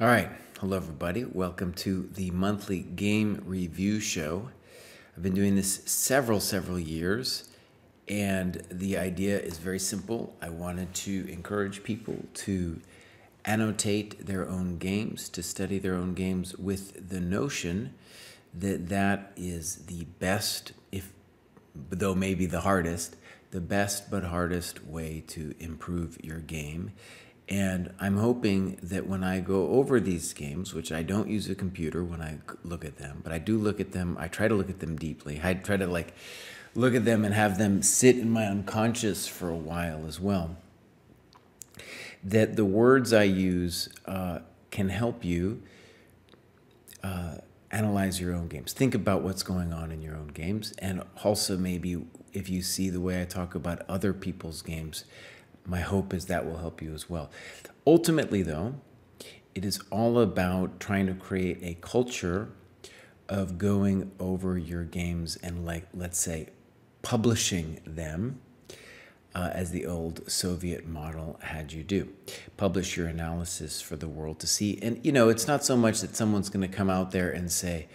All right. Hello, everybody. Welcome to the monthly game review show. I've been doing this several years, and the idea is very simple. I wanted to encourage people to annotate their own games, to study their own games with the notion that that is the best, if though maybe the hardest, the best but hardest way to improve your game. And I'm hoping that when I go over these games, which I don't use a computer when I look at them, but I do look at them, I try to look at them deeply. I try to look at them and have them sit in my unconscious for a while as well. That the words I use can help you analyze your own games. Think about what's going on in your own games. And also maybe if you see the way I talk about other people's games, my hope is that will help you as well. Ultimately, though, it is all about trying to create a culture of going over your games and, let's say, publishing them as the old Soviet model had you do. Publish your analysis for the world to see. And, it's not so much that someone's going to come out there and say,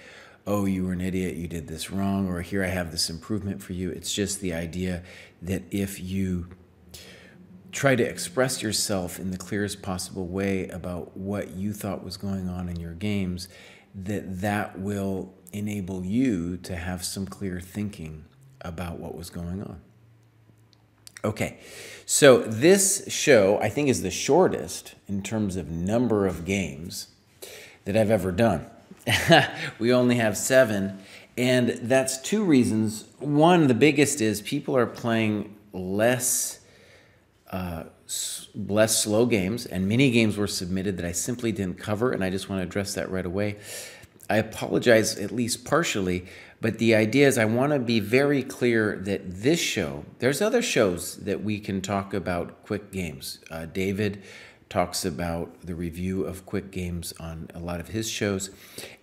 oh, you were an idiot, you did this wrong, or here I have this improvement for you. It's just the idea that if you try to express yourself in the clearest possible way about what you thought was going on in your games, that will enable you to have some clear thinking about what was going on. Okay, so this show, I think, is the shortest in terms of number of games that I've ever done. We only have 7, and that's 2 reasons. One, the biggest is people are playing less slow games, and many games were submitted that I simply didn't cover, and I just want to address that right away. I apologize, at least partially, but the idea is I want to be very clear that this show, there's other shows that we can talk about quick games. David talks about the review of quick games on a lot of his shows,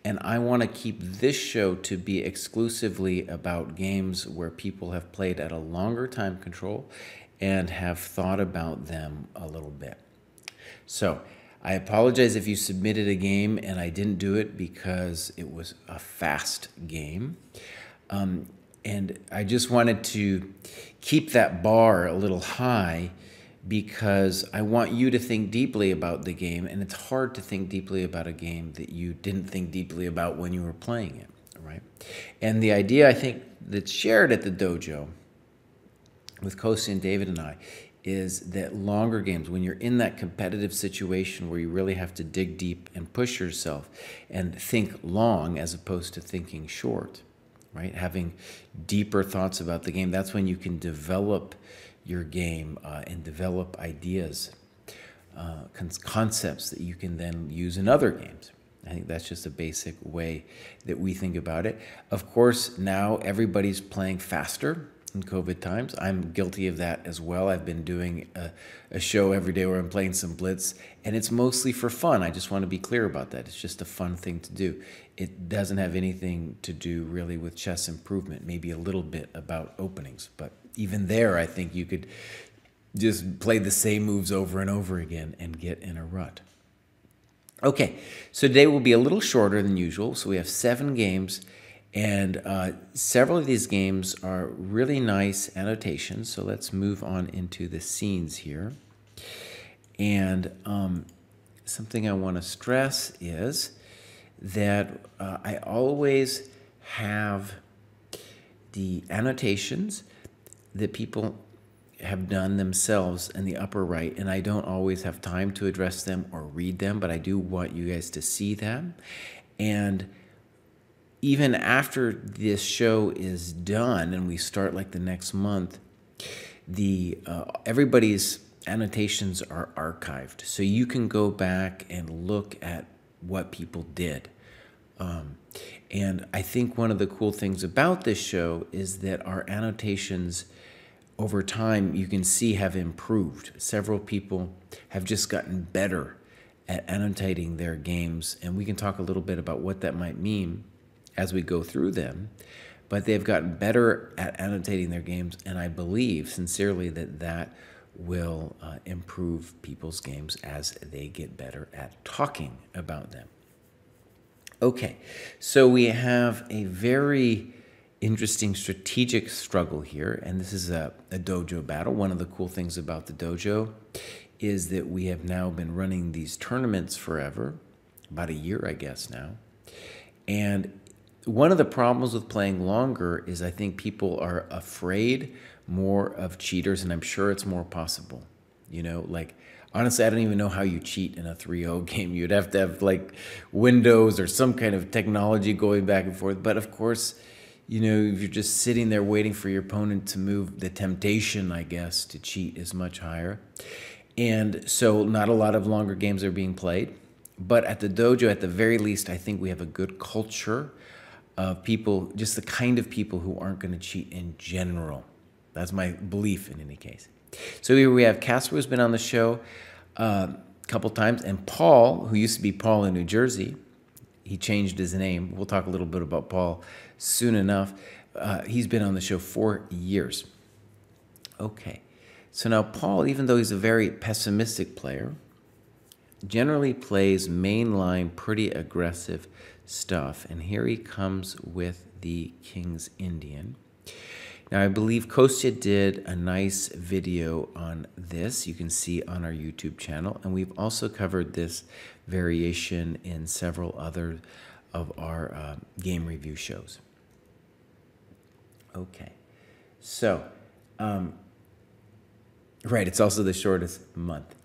and I want to keep this show to be exclusively about games where people have played at a longer time control and have thought about them a little bit. So I apologize if you submitted a game and I didn't do it because it was a fast game. And I just wanted to keep that bar a little high because I want you to think deeply about the game, and it's hard to think deeply about a game that you didn't think deeply about when you were playing it, right? And the idea, I think, that's shared at the dojo with Kosi and David and I is that longer games, when you're in that competitive situation where you really have to dig deep and push yourself and think long as opposed to thinking short, right? Having deeper thoughts about the game, that's when you can develop your game and develop ideas, concepts that you can then use in other games. I think that's just a basic way that we think about it. Of course, now everybody's playing faster in COVID times. I'm guilty of that as well. I've been doing a show every day where I'm playing some blitz, and it's mostly for fun. I just want to be clear about that. It's just a fun thing to do. It doesn't have anything to do really with chess improvement, maybe a little bit about openings, but even there, I think you could just play the same moves over and over again and get in a rut. Okay, so today will be a little shorter than usual. So we have 7 games, and several of these games are really nice annotations. So let's move on into the scenes here. And something I want to stress is that I always have the annotations that people have done themselves in the upper right, and I don't always have time to address them or read them, but I do want you guys to see them. And even after this show is done and we start like the next month, the everybody's annotations are archived, so you can go back and look at what people did. And I think one of the cool things about this show is that our annotations over time, you can see, have improved. Several people have just gotten better at annotating their games, and we can talk a little bit about what that might mean as we go through them. But they've gotten better at annotating their games, and I believe sincerely that that will improve people's games as they get better at talking about them. Okay, so we have a very interesting strategic struggle here, and this is a dojo battle. One of the cool things about the dojo is that we have now been running these tournaments forever, about a year, I guess now. And one of the problems with playing longer is I think people are afraid more of cheaters, and I'm sure it's more possible. You know, like, honestly, I don't even know how you cheat in a 3-0 game. You'd have to have, like, windows or some kind of technology going back and forth. But, of course, you know, if you're just sitting there waiting for your opponent to move, the temptation, I guess, to cheat is much higher. And so not a lot of longer games are being played. But at the dojo, at the very least, I think we have a good culture of people, just the kind of people who aren't going to cheat in general. That's my belief in any case. So here we have Casper, who's been on the show a couple times, and Paul, who used to be Paul in New Jersey. He changed his name. We'll talk a little bit about Paul soon enough. He's been on the show 4 years. Okay. So now Paul, even though he's a very pessimistic player, generally plays mainline, pretty aggressive stuff. And here he comes with the King's Indian. Now, I believe Kostya did a nice video on this. You can see on our YouTube channel. And we've also covered this variation in several other of our game review shows. Okay. So, right, it's also the shortest month.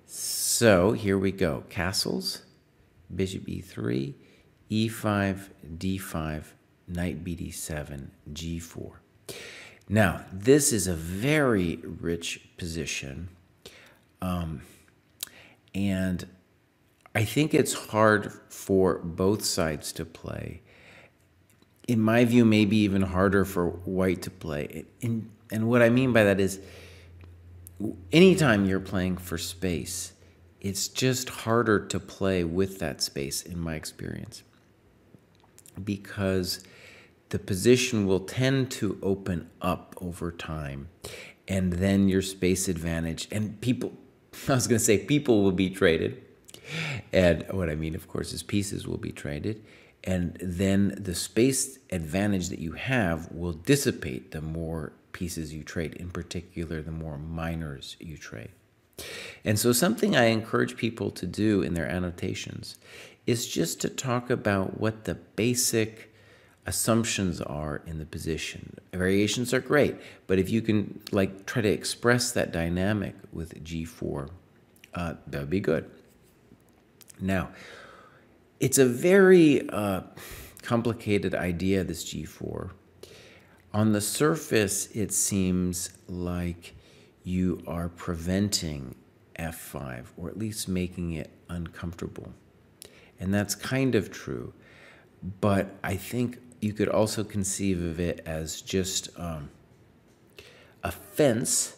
So here we go. Castles, bishop e3, e5, d5, knight bd7, g4. Now, this is a very rich position, and I think it's hard for both sides to play. In my view, maybe even harder for white to play. And what I mean by that is, anytime you're playing for space, it's just harder to play with that space, in my experience, because the position will tend to open up over time, and then your space advantage, and people, I was going to say people will be traded, and what I mean, of course, is pieces will be traded, and then the space advantage that you have will dissipate the more pieces you trade, in particular, the more minors you trade. And so something I encourage people to do in their annotations is just to talk about what the basic assumptions are in the position. Variations are great, but if you can like try to express that dynamic with G4, that would be good. Now, it's a very complicated idea, this G4. On the surface, it seems like you are preventing F5, or at least making it uncomfortable. And that's kind of true, but I think you could also conceive of it as just a fence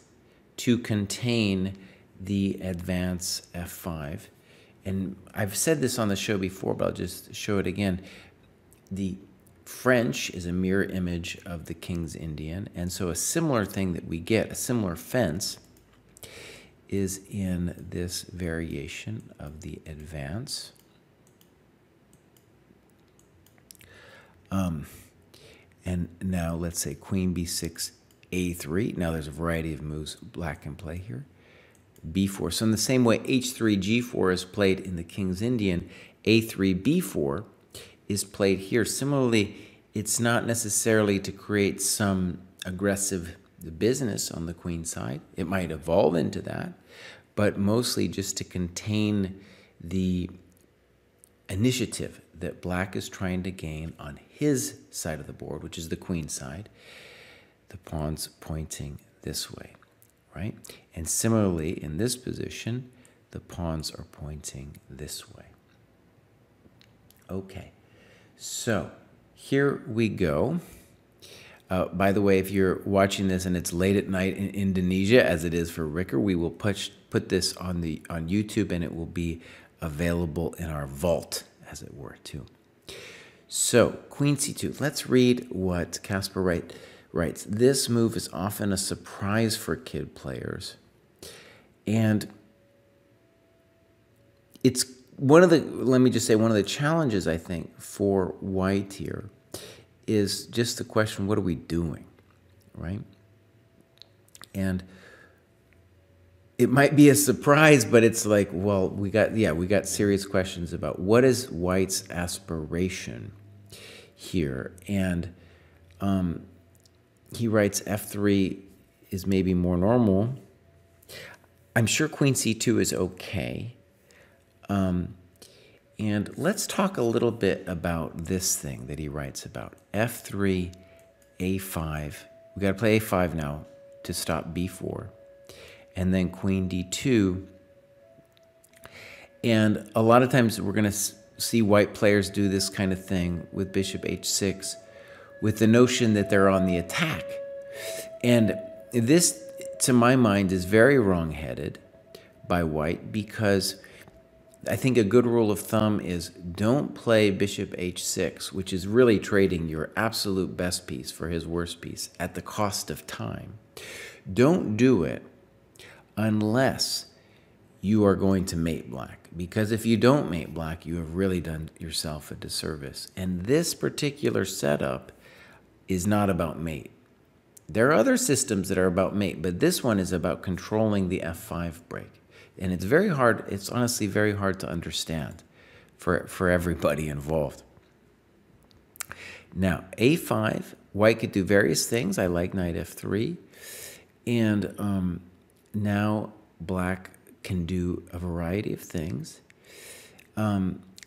to contain the advance F5. And I've said this on the show before, but I'll just show it again. The French is a mirror image of the King's Indian, and so a similar thing that we get, a similar fence, is in this variation of the advance. And now let's say Queen B6, A3. Now there's a variety of moves black can play here. B4. So in the same way H3, G4 is played in the King's Indian, A3, B4 is played here. Similarly, it's not necessarily to create some aggressive business on the queen side. It might evolve into that, but mostly just to contain the initiative that black is trying to gain on his side of the board, which is the queen side, the pawns pointing this way, right? And similarly, in this position, the pawns are pointing this way. Okay, so here we go. By the way, if you're watching this and it's late at night in Indonesia, as it is for Ricker, we will put this on YouTube, and it will be available in our vault, as it were, too. So, Queen C2. Let's read what Casper writes writes, this move is often a surprise for kid players. And it's one of the, let me just say, one of the challenges, I think, for white here is just the question, what are we doing, right? And it might be a surprise, but it's like, well, we got serious questions about what is white's aspiration here. And he writes f3 is maybe more normal. I'm sure queen c2 is okay. And let's talk a little bit about this thing that he writes about. f3, a5. We got to play a5 now to stop b4. And then queen d2. And a lot of times we're going to see white players do this kind of thing with bishop h6 with the notion that they're on the attack. And this, to my mind, is very wrong-headed by white, because I think a good rule of thumb is don't play bishop h6, which is really trading your absolute best piece for his worst piece at the cost of time. Don't do it unless you are going to mate black, because if you don't mate black, you have really done yourself a disservice. And this particular setup is not about mate. There are other systems that are about mate, but this one is about controlling the f5 break. And it's very hard, it's honestly very hard to understand for everybody involved. Now, a5, white could do various things. I like knight f3. And now black can do a variety of things.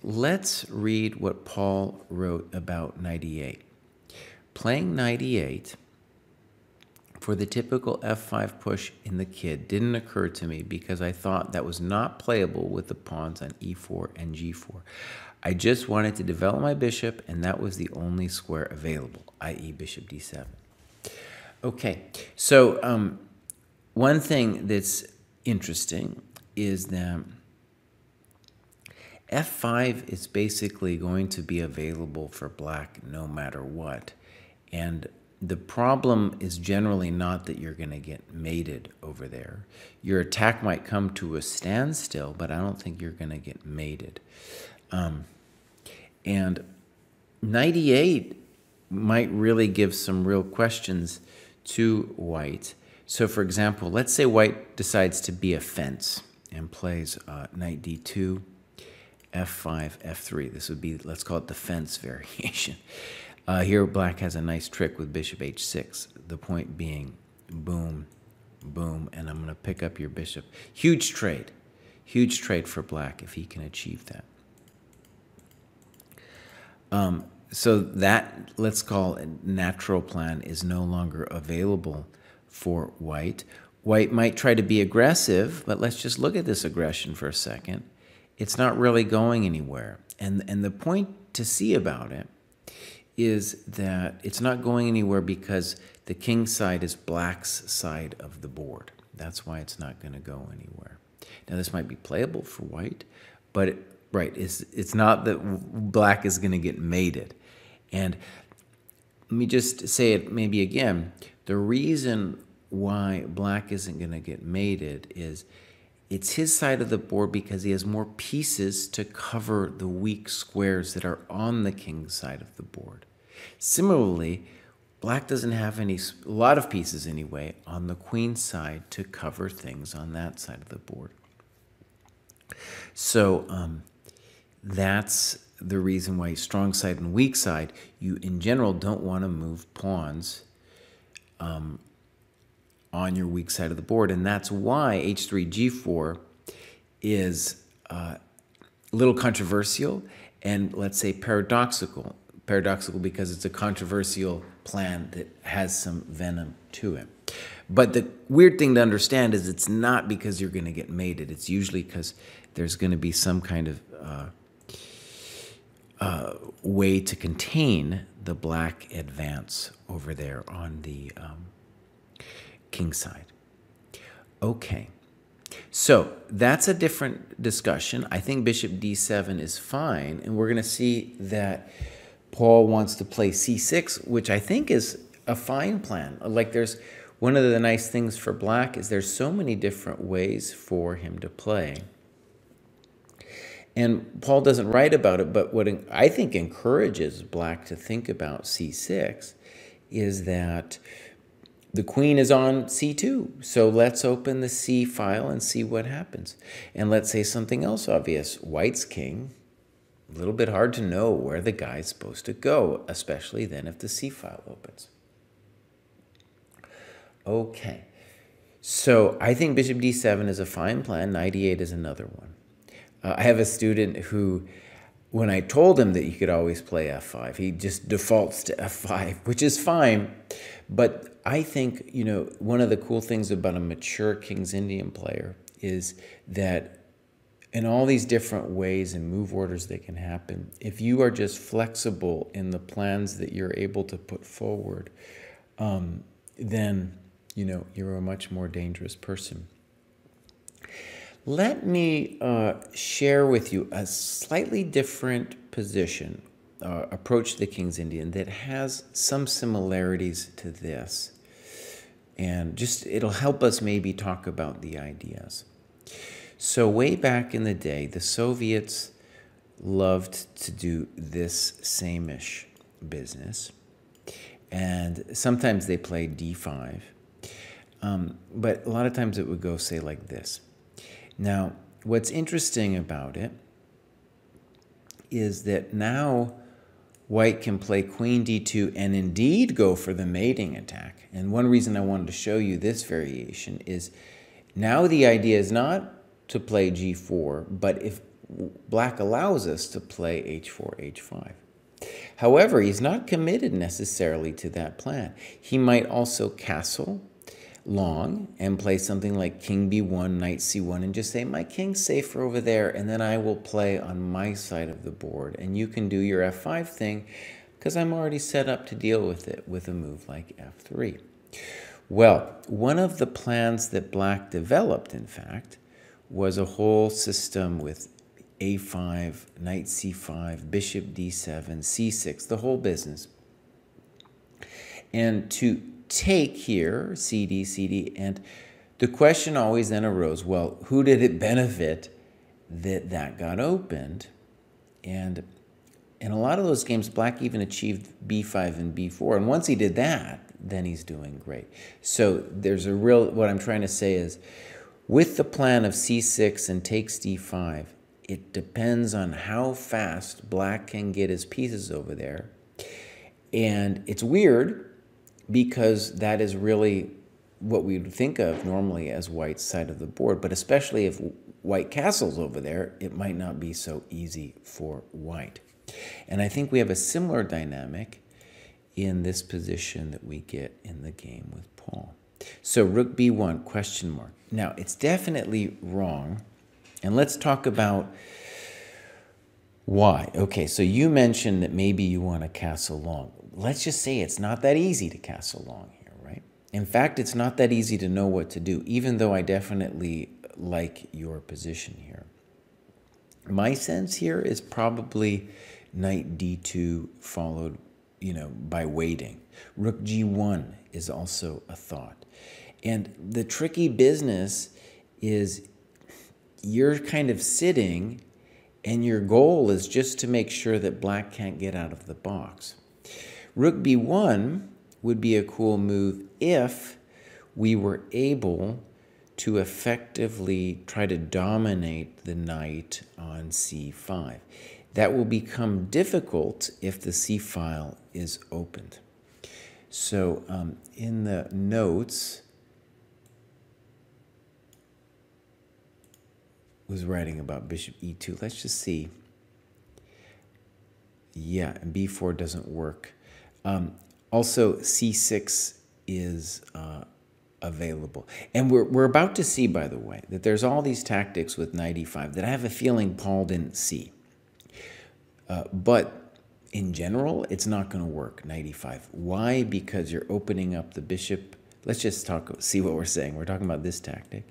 Let's read what Paul wrote about knight e8. Playing knight e8 for the typical f5 push in the kid didn't occur to me because I thought that was not playable with the pawns on e4 and g4. I just wanted to develop my bishop, and that was the only square available, i.e. bishop d7. Okay, so one thing that's interesting is that f5 is basically going to be available for black no matter what. And the problem is generally not that you're going to get mated over there. Your attack might come to a standstill, but I don't think you're going to get mated. And knight e8 might really give some real questions to white. So for example, let's say white decides to be a fence and plays knight d2, f5, f3. This would be, let's call it the fence variation. Here black has a nice trick with bishop h6. The point being, boom, boom, and I'm going to pick up your bishop. Huge trade for black if he can achieve that. So that, let's call it natural plan, is no longer available for white. White might try to be aggressive, but let's just look at this aggression for a second. It's not really going anywhere. And the point to see about it is that it's not going anywhere because the king side is black's side of the board. That's why it's not going to go anywhere. Now, this might be playable for white, but it's not that black is going to get mated. And let me just say it maybe again. The reason why black isn't going to get mated is it's his side of the board because he has more pieces to cover the weak squares that are on the king's side of the board. Similarly, black doesn't have a lot of pieces anyway on the queen's side to cover things on that side of the board. So that's the reason why strong side and weak side, you in general don't want to move pawns on your weak side of the board. And that's why h3, g4 is a little controversial and, let's say, paradoxical. Paradoxical because it's a controversial plan that has some venom to it. But the weird thing to understand is it's not because you're going to get mated. It's usually because there's going to be some kind of way to contain the black advance over there on the king side. Okay, so that's a different discussion. I think bishop d7 is fine, and we're going to see that Paul wants to play c6, which I think is a fine plan. Like there's one of the nice things for black is there's so many different ways for him to play. And Paul doesn't write about it, but what I think encourages black to think about c6 is that the queen is on c2. So let's open the c file and see what happens. And let's say something else obvious. White's king, a little bit hard to know where the guy's supposed to go, especially then if the c file opens. Okay, so I think bishop d7 is a fine plan. Knight e8 is another one. I have a student who, when I told him that you could always play f5, he just defaults to f5, which is fine. But I think, you know, one of the cool things about a mature King's Indian player is that in all these different ways and move orders that can happen, if you are just flexible in the plans that you're able to put forward, then, you know, you're a much more dangerous person. Let me share with you a slightly different position, approach to the King's Indian that has some similarities to this. And just, it'll help us maybe talk about the ideas. So way back in the day, the Soviets loved to do this same-ish business. And sometimes they played d5. But a lot of times it would go, say, like this. Now, what's interesting about it is that now White can play queen d2 and indeed go for the mating attack. And one reason I wanted to show you this variation is now the idea is not to play g4, but if black allows us to play h4, h5. However, he's not committed necessarily to that plan. He might also castle long and play something like king b1, knight c1, and just say, my king's safer over there, and then I will play on my side of the board. And you can do your f5 thing because I'm already set up to deal with it with a move like f3. Well, one of the plans that black developed, in fact, was a whole system with a5, knight c5, bishop d7, c6, the whole business. And to take here, cd, cd, and the question always then arose, well, who did it benefit that that got opened? And in a lot of those games, black even achieved b5 and b4, and once he did that, then he's doing great. So there's a real, what I'm trying to say is, with the plan of c6 and takes d5, it depends on how fast black can get his pieces over there. And it's weird, because that is really what we would think of normally as White's side of the board. But especially if White castles over there, it might not be so easy for White. And I think we have a similar dynamic in this position that we get in the game with Paul. So rook b1, question mark. Now, it's definitely wrong. And let's talk about why. Okay, so you mentioned that maybe you want to castle long. Let's just say it's not that easy to castle long here, right? In fact, it's not that easy to know what to do, even though I definitely like your position here. My sense here is probably knight d2 followed, you know, by waiting. Rook g1 is also a thought. And the tricky business is you're kind of sitting and your goal is just to make sure that black can't get out of the box. Rook b1 would be a cool move if we were able to effectively try to dominate the knight on c5. That will become difficult if the c file is opened. So in the notes, was writing about bishop e2. Let's just see. Yeah, and b4 doesn't work. Also, c6 is available. And we're about to see, by the way, that there's all these tactics with knight e5 that I have a feeling Paul didn't see. But in general, it's not going to work, knight e5. Why? Because you're opening up the bishop. Let's just see what we're saying. We're talking about this tactic.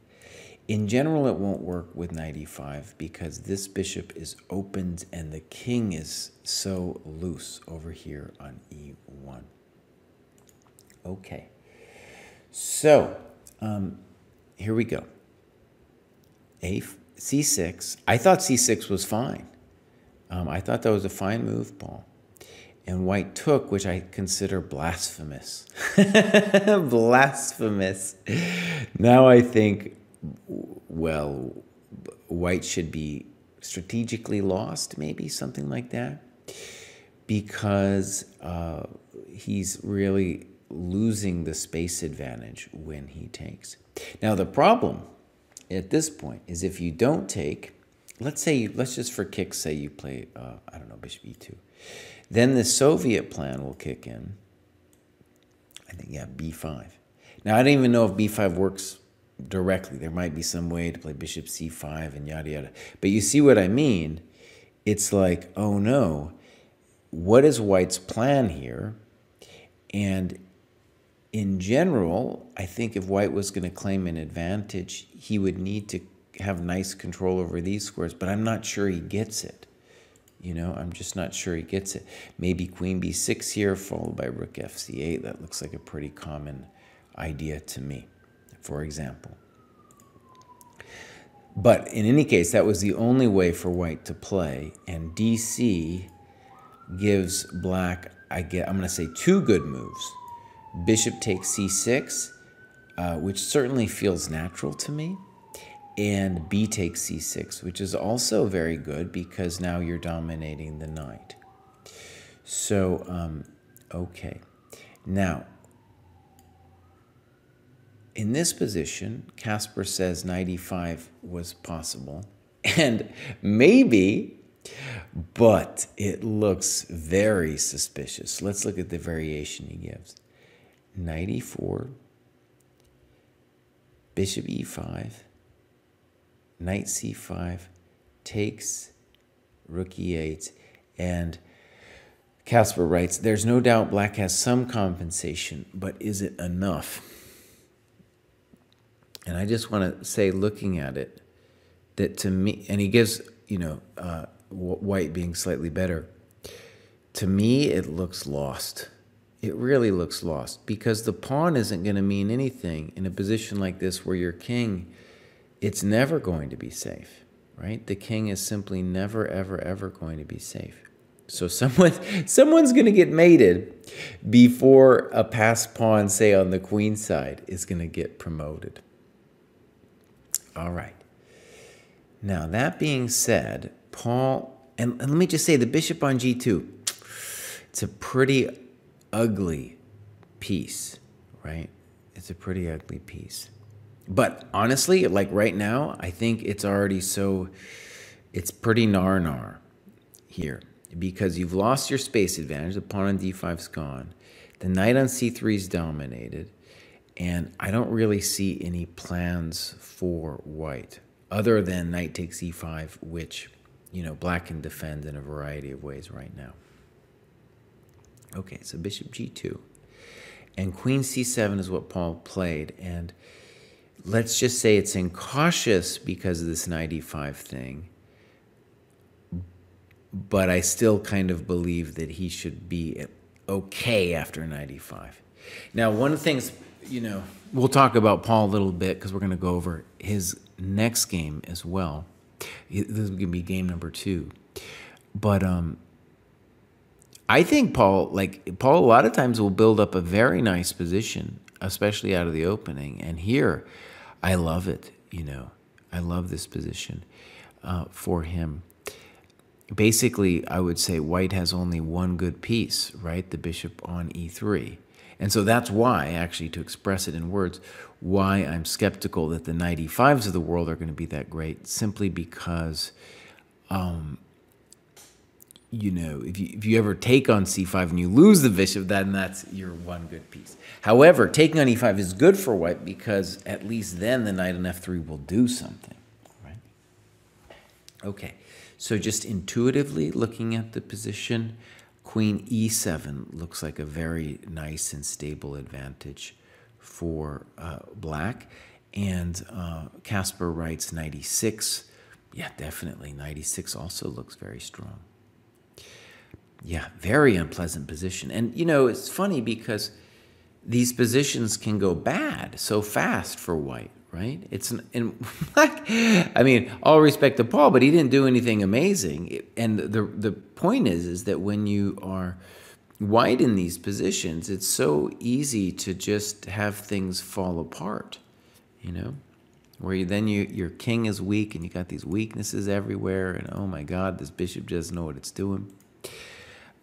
In general, it won't work with knight e5 because this bishop is opened and the king is so loose over here on e1. Okay. So, here we go. C6. I thought C6 was fine. I thought that was a fine move, Paul. And white took, which I consider blasphemous. Blasphemous. Now I think, well, white should be strategically lost, maybe, something like that, because he's really losing the space advantage when he takes. Now, the problem at this point is if you don't take, let's just for kicks say you play, I don't know, bishop e2. Then the Soviet plan will kick in. I think, yeah, b5. Now, I don't even know if b5 works directly. There might be some way to play bishop c5 and yada, yada. But you see what I mean? It's like, oh, no. What is white's plan here? And in general, I think if white was going to claim an advantage, he would need to have nice control over these squares, but I'm not sure he gets it. You know, I'm just not sure he gets it. Maybe queen b6 here, followed by rook fc8. That looks like a pretty common idea to me, for example. But in any case, that was the only way for white to play, and dc gives black, I'm going to say, two good moves. Bishop takes c6, which certainly feels natural to me, and b takes c6, which is also very good because now you're dominating the knight. So, okay. Now, in this position, Casper says knight e5 was possible, and maybe, but it looks very suspicious. Let's look at the variation he gives. Knight e4, bishop e5, knight c5, takes, rook e8, and Casper writes, there's no doubt black has some compensation, but is it enough? And I just want to say, looking at it, that to me, and he gives, you know, white being slightly better, to me it looks lost. It really looks lost, because the pawn isn't going to mean anything in a position like this where your king, it's never going to be safe, right? The king is simply never, ever, ever going to be safe. So someone's going to get mated before a passed pawn, say on the queen side, is going to get promoted. All right. Now, that being said, Paul, and let me just say, the bishop on g2, it's a pretty ugly piece, right? It's a pretty ugly piece. But honestly, like right now, I think it's already it's pretty nar here, because you've lost your space advantage. The pawn on d5's gone. The knight on c3 is dominated. And I don't really see any plans for white, other than knight takes e5, which, you know, black can defend in a variety of ways right now. Okay, so bishop g2. And queen c7 is what Paul played. And let's just say it's incautious because of this knight e5 thing. But I still kind of believe that he should be okay after knight e5. Now, one of the things, you know, we'll talk about Paul a little bit because we're going to go over his next game as well. This is going to be game number 2. But I think Paul a lot of times will build up a very nice position, especially out of the opening. And here, I love it, you know. I love this position for him. Basically, I would say white has only one good piece, right? The bishop on e3. And so that's why, actually, to express it in words, why I'm skeptical that the knight e5s of the world are going to be that great, simply because, you know, if you ever take on c5 and you lose the bishop, then that's your one good piece. However, taking on e5 is good for white because at least then the knight on f3 will do something, right? Okay, so just intuitively looking at the position, queen e7 looks like a very nice and stable advantage for black. And Casper writes knight e6. Yeah, definitely. Knight e6 also looks very strong. Yeah, very unpleasant position. And, you know, it's funny because these positions can go bad so fast for white, right? I mean, all respect to Paul, but he didn't do anything amazing. And the point is that when you are white in these positions, it's so easy to just have things fall apart, where your king is weak and you got these weaknesses everywhere, and oh my God, this bishop doesn't know what it's doing.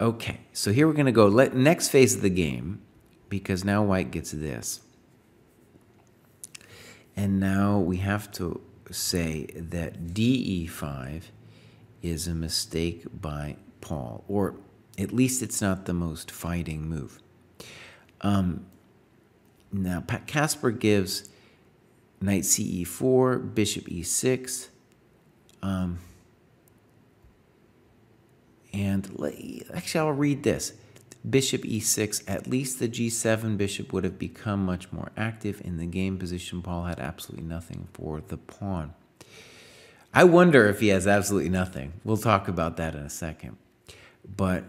Okay, so here we're going to go next phase of the game, because now white gets this. And now we have to say that DE5 is a mistake by Paul, or at least it's not the most fighting move. Now, Casper gives knight CE4, bishop E6, and actually I'll read this. Bishop E6, at least the G7 bishop would have become much more active in the game position. Paul had absolutely nothing for the pawn. I wonder if he has absolutely nothing. We'll talk about that in a second. But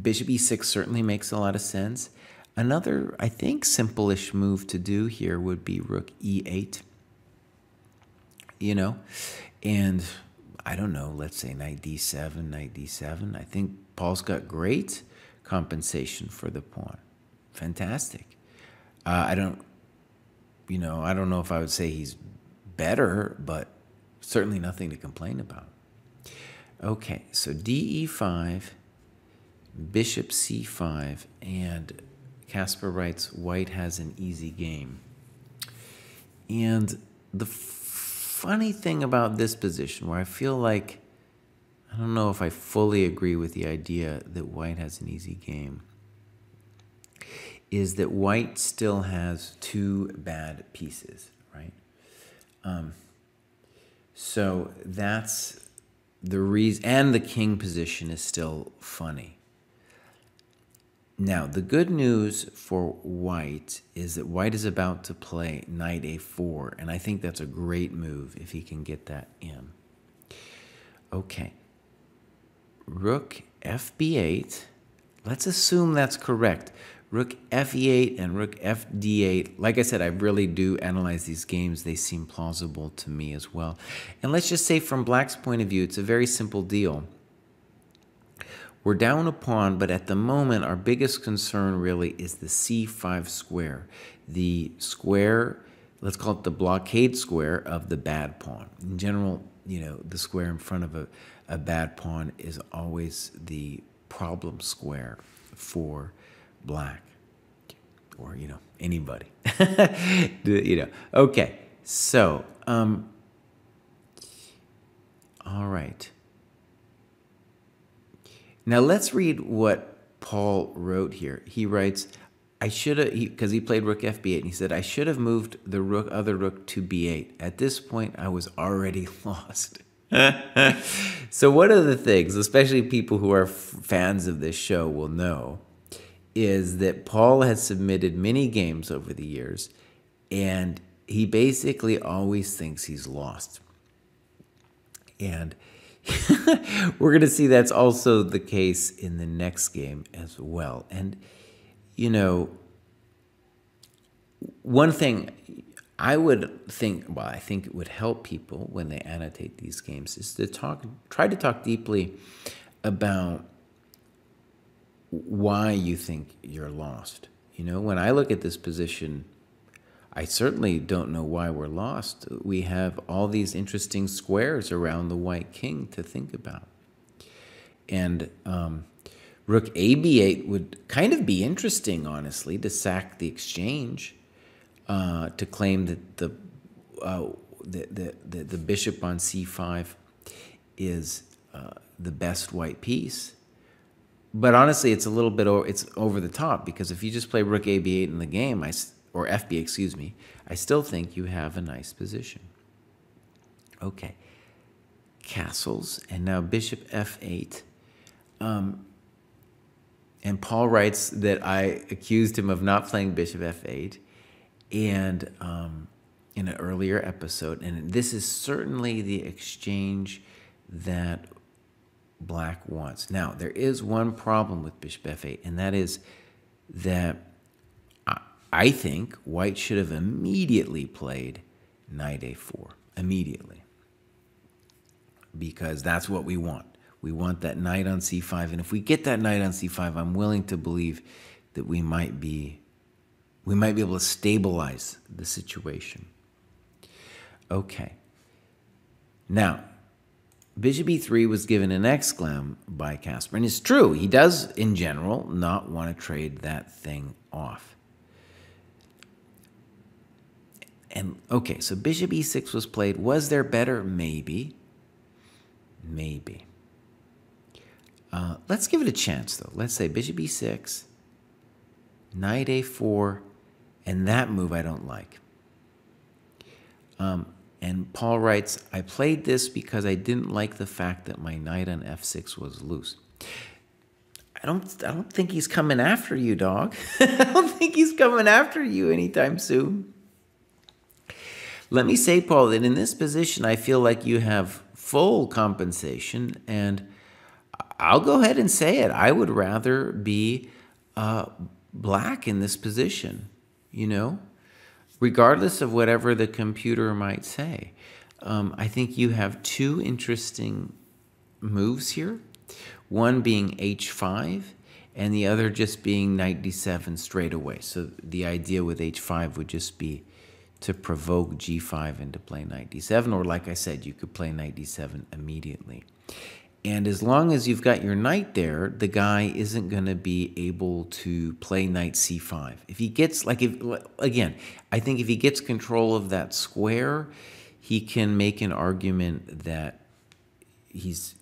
bishop E6 certainly makes a lot of sense. Another, I think, simple-ish move to do here would be rook E8. And I don't know, let's say knight D7, knight D7. I think Paul's got great compensation for the pawn. Fantastic. I don't know if I would say he's better, but certainly nothing to complain about. Okay, so DE5, bishop C5, and Casper writes, white has an easy game. And the funny thing about this position, where I feel like, I don't know if I fully agree with the idea that white has an easy game, is that white still has two bad pieces, right? So that's the reason, and the king position is still funny. Now, the good news for white is that white is about to play knight A4, and I think that's a great move if he can get that in. Okay. Rook FB8. Let's assume that's correct. Rook Fe8 and rook Fd8. Like I said, I really do analyze these games. They seem plausible to me as well. And let's just say from black's point of view, it's a very simple deal. We're down a pawn, but at the moment, our biggest concern really is the C5 square. The square, let's call it the blockade square of the bad pawn. In general, the square in front of a bad pawn is always the problem square for black, or, anybody. Okay, so, all right. Now let's read what Paul wrote here. He writes, I should have, because he played rook Fb8, and he said, I should have moved the other rook to B8. At this point, I was already lost. So one of the things, especially people who are fans of this show will know, is that Paul has submitted many games over the years, and he basically always thinks he's lost. And we're going to see that's also the case in the next game as well. And, one thing I would think, well, I think it would help people when they annotate these games, is to try to talk deeply about why you think you're lost. When I look at this position, I certainly don't know why we're lost. We have all these interesting squares around the white king to think about. And rook AB8 would kind of be interesting, honestly, to sack the exchange, to claim that the bishop on C5 is the best white piece. But honestly, it's a little bit it's over the top, because if you just play rook AB8 in the game, or FB, excuse me, I still think you have a nice position. Okay, castles, and now bishop F8. And Paul writes that I accused him of not playing bishop F8 and in an earlier episode, and this is certainly the exchange that black wants. Now, there is one problem with bishop F8, and that is that I think white should have immediately played knight a4, immediately, because that's what we want. We want that knight on c5, and if we get that knight on c5, I'm willing to believe that we might be able to stabilize the situation. Okay. Now, bishop e3 was given an exclam by Casper, and it's true, he does, in general, not want to trade that thing off. And, okay, so bishop e6 was played. Was there better? Maybe. Maybe. Let's give it a chance, though. Let's say bishop e6, knight a4, and that move I don't like. And Paul writes, I played this because I didn't like the fact that my knight on f6 was loose. I don't think he's coming after you, dog. I don't think he's coming after you anytime soon. Let me say, Paul, that in this position, I feel like you have full compensation, and I'll go ahead and say it. I would rather be black in this position, you know, regardless of whatever the computer might say. I think you have two interesting moves here, one being h5 and the other just being knight d7 straight away. So the idea with h5 would just be to provoke g5 and to play knight d7, or like I said, you could play knight d7 immediately. And as long as you've got your knight there, the guy isn't going to be able to play knight c5. If he gets, again, I think if he gets control of that square, he can make an argument that he's,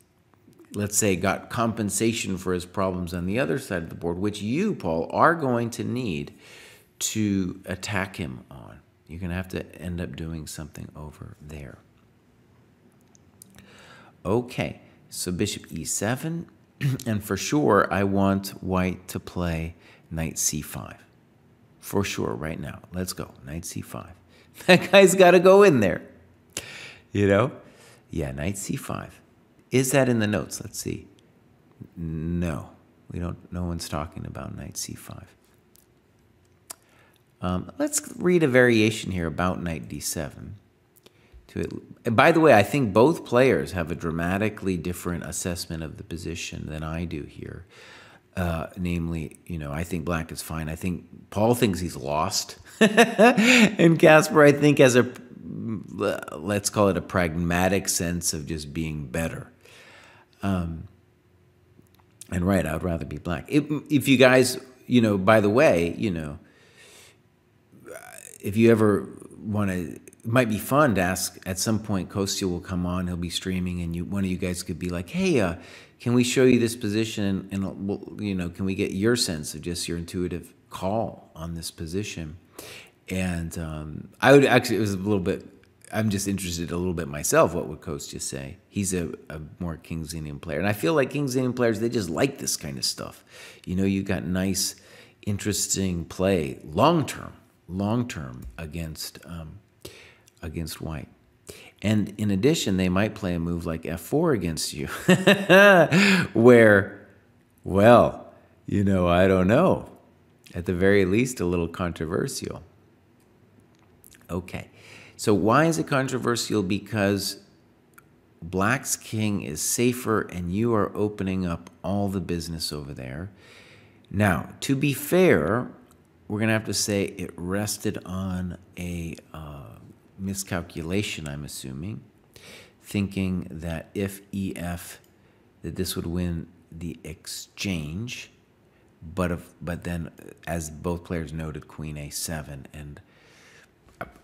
let's say, got compensation for his problems on the other side of the board, which you, Paul, are going to need to attack him on. You're going to have to end up doing something over there. Okay. So bishop e7, and for sure I want white to play knight c5. For sure, right now. Let's go, knight c5. That guy's got to go in there, you know? Yeah, knight c5. Is that in the notes? Let's see. No, we don't. No one's talking about knight c5. Let's read a variation here about knight d7. And by the way, I think both players have a dramatically different assessment of the position than I do here. Namely, you know, I think black is fine. I think Paul thinks he's lost. And Casper, I think, has a, let's call it a pragmatic sense of just being better. And right, I would rather be black. If you guys, you know, by the way, you know, if you ever want to, it might be fun to ask at some point. Kostya will come on, he'll be streaming, and one of you guys could be like, hey, can we show you this position, and we'll, you know, can we get your sense of just your intuitive call on this position? And I would actually, it was a little bit, I'm just interested a little bit myself, what would Kostya say? He's a more King's-Indian player, and I feel like King's-Indian players, they just like this kind of stuff. You know, you got nice, interesting play, long-term against white. And in addition, they might play a move like f4 against you, where, well, you know, I don't know. At the very least, a little controversial. Okay, so why is it controversial? Because black's king is safer and you are opening up all the business over there. Now, to be fair, we're going to have to say it rested on a miscalculation, I'm assuming, thinking that if EF, that this would win the exchange, but then, as both players noted, queen a7, and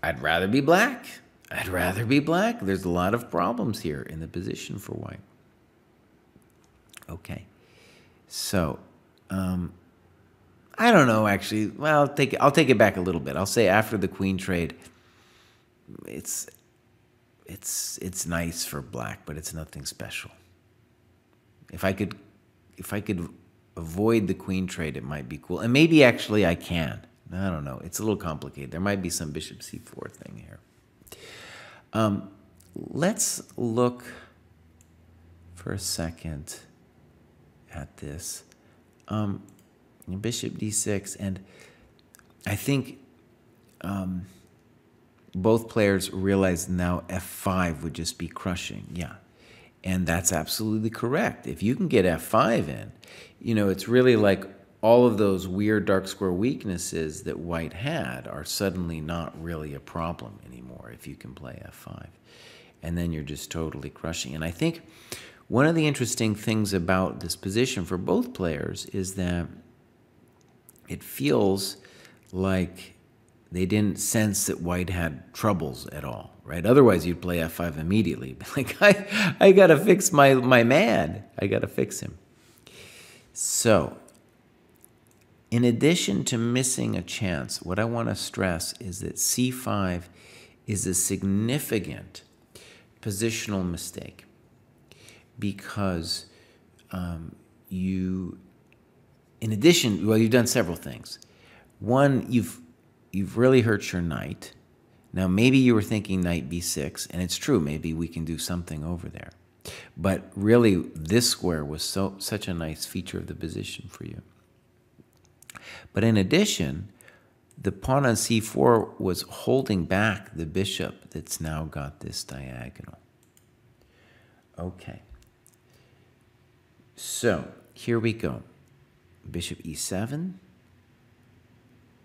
I'd rather be black. I'd rather be black. There's a lot of problems here in the position for white. Okay, so I don't know, actually. Well, I'll take it back a little bit. I'll say after the queen trade, it's nice for black, but it's nothing special. If I could avoid the queen trade, it might be cool. And maybe actually I can. I don't know. It's a little complicated. There might be some bishop c4 thing here. Let's look for a second at this. Bishop d6, and I think both players realize now f5 would just be crushing. Yeah. And that's absolutely correct. If you can get f5 in, it's really like all of those weird dark square weaknesses that white had are suddenly not really a problem anymore if you can play f5. And then you're just totally crushing. And I think one of the interesting things about this position for both players is that it feels like they didn't sense that white had troubles at all, right? Otherwise, you'd play f5 immediately. Like, I got to fix my man. I got to fix him. So, in addition to missing a chance, what I want to stress is that c5 is a significant positional mistake because in addition, well, you've done several things. One, you've really hurt your knight. Now, maybe you were thinking knight b6, and it's true, maybe we can do something over there. But really, this square was such a nice feature of the position for you. But in addition, the pawn on c4 was holding back the bishop that's now got this diagonal. Okay. So, here we go. Bishop e7.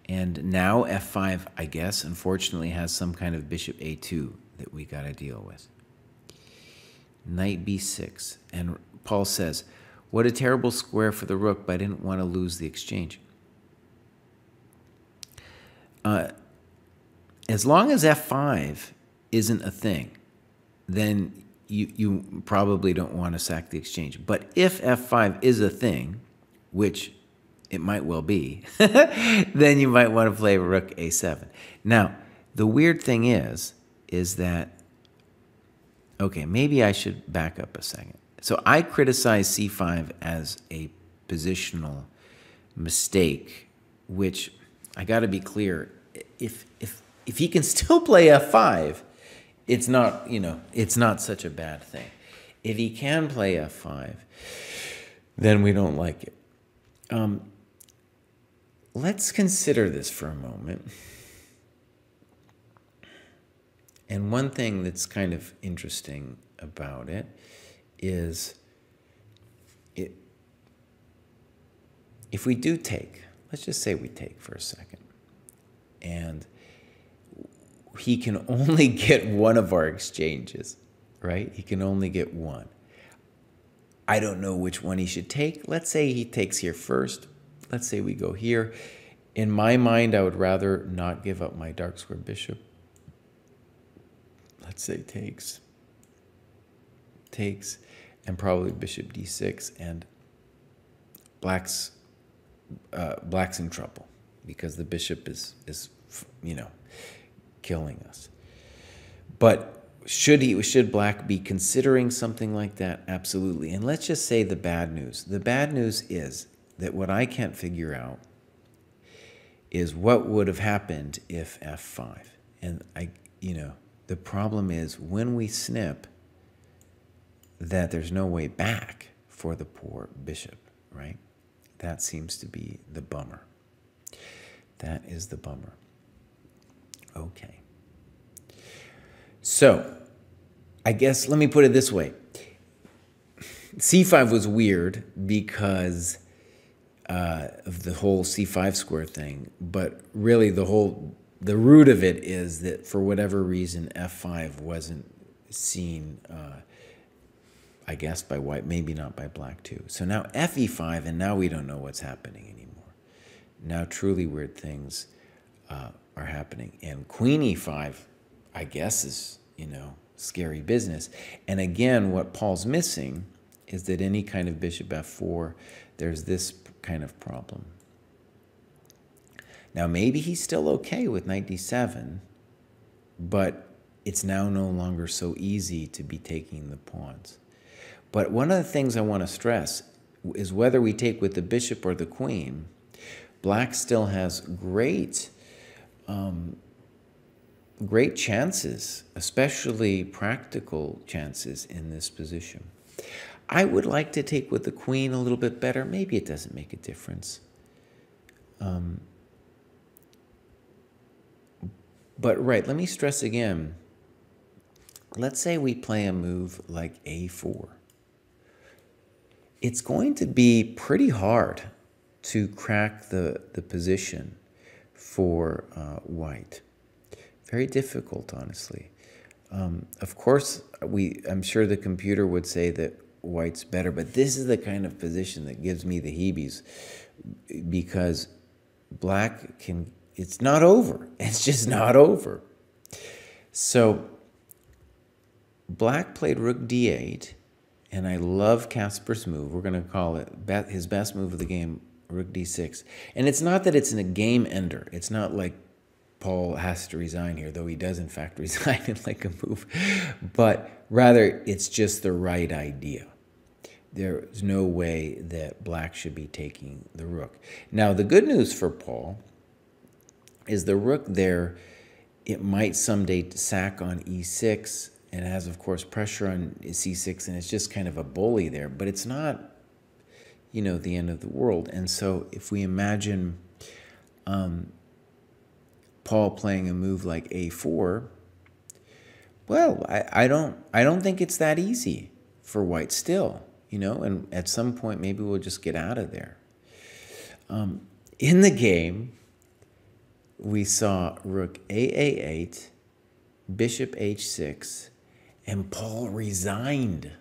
And now f5, I guess, unfortunately has some kind of bishop a2 that we got to deal with. Knight b6. And Paul says, what a terrible square for the rook, but I didn't want to lose the exchange. As long as f5 isn't a thing, then you probably don't want to sack the exchange. But if f5 is a thing, which it might well be, then you might want to play rook a7. Now, the weird thing is that, okay, maybe I should back up a second. So I criticize c5 as a positional mistake, which I got to be clear, if he can still play f5, it's not, it's not such a bad thing. If he can play f5, then we don't like it. Let's consider this for a moment. And one thing that's kind of interesting about it is if we do take, let's just say we take for a second, and he can only get one of our exchanges, right? He can only get one. I don't know which one he should take. Let's say he takes here first. Let's say we go here. In my mind, I would rather not give up my dark square bishop. Let's say takes, and probably bishop d6, and black's in trouble because the bishop is killing us. But should black be considering something like that? Absolutely. And let's just say the bad news. The bad news is that what I can't figure out is what would have happened if f5. And the problem is when we snip that there's no way back for the poor bishop, right? That seems to be the bummer. That is the bummer. Okay. So, I guess, let me put it this way. c5 was weird because of the whole c5 square thing, but really the root of it is that for whatever reason f5 wasn't seen, I guess, by white, maybe not by black too. So now fe5, and now we don't know what's happening anymore. Now truly weird things are happening. And queen e5, I guess, is, scary business. And again, what Paul's missing is that any kind of bishop f4, there's this kind of problem. Now, maybe he's still okay with knight d7, but it's now no longer so easy to be taking the pawns. But one of the things I want to stress is whether we take with the bishop or the queen, black still has great chances, especially practical chances in this position. I would like to take with the queen a little bit better. Maybe it doesn't make a difference. But right, let me stress again. Let's say we play a move like a4. It's going to be pretty hard to crack the position for white. Very difficult, honestly. Of course, I'm sure the computer would say that white's better, but this is the kind of position that gives me the heebies, because black can, it's not over. It's just not over. So black played rook d8, and I love Kaspar's move. We're going to call it his best move of the game, rook d6. And it's not that it's in a game ender. It's not like Paul has to resign here, though he does in fact resign in like a move. But rather, it's just the right idea. There's no way that black should be taking the rook. Now, the good news for Paul is the rook there, it might someday sack on e6, and it has, of course, pressure on c6, and it's just kind of a bully there. But it's not, you know, the end of the world. And so if we imagine Paul playing a move like a4, well, I don't think it's that easy for white still, you know, and at some point maybe we'll just get out of there. In the game, we saw rook a8, bishop h6, and Paul resigned.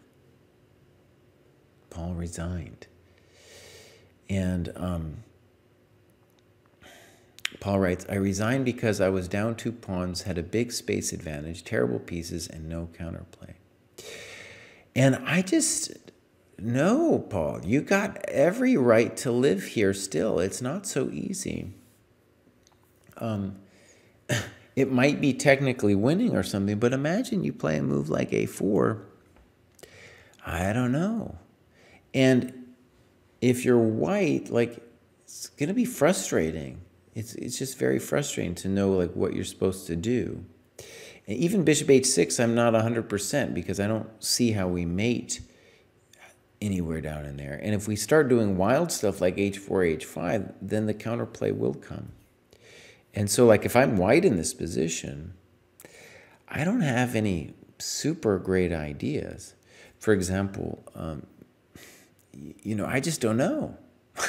Paul resigned. And Paul writes, I resigned because I was down 2 pawns, had a big space advantage, terrible pieces, and no counterplay. And I just, no, Paul, you got every right to live here still. It's not so easy. It might be technically winning or something, but imagine you play a move like a4. I don't know. And if you're white, like, it's going to be frustrating. It's just very frustrating to know like what you're supposed to do. And even bishop h6, I'm not 100% because I don't see how we mate anywhere down in there. And if we start doing wild stuff like h4, h5, then the counterplay will come. And so like if I'm white in this position, I don't have any super great ideas. For example, you know, I just don't know.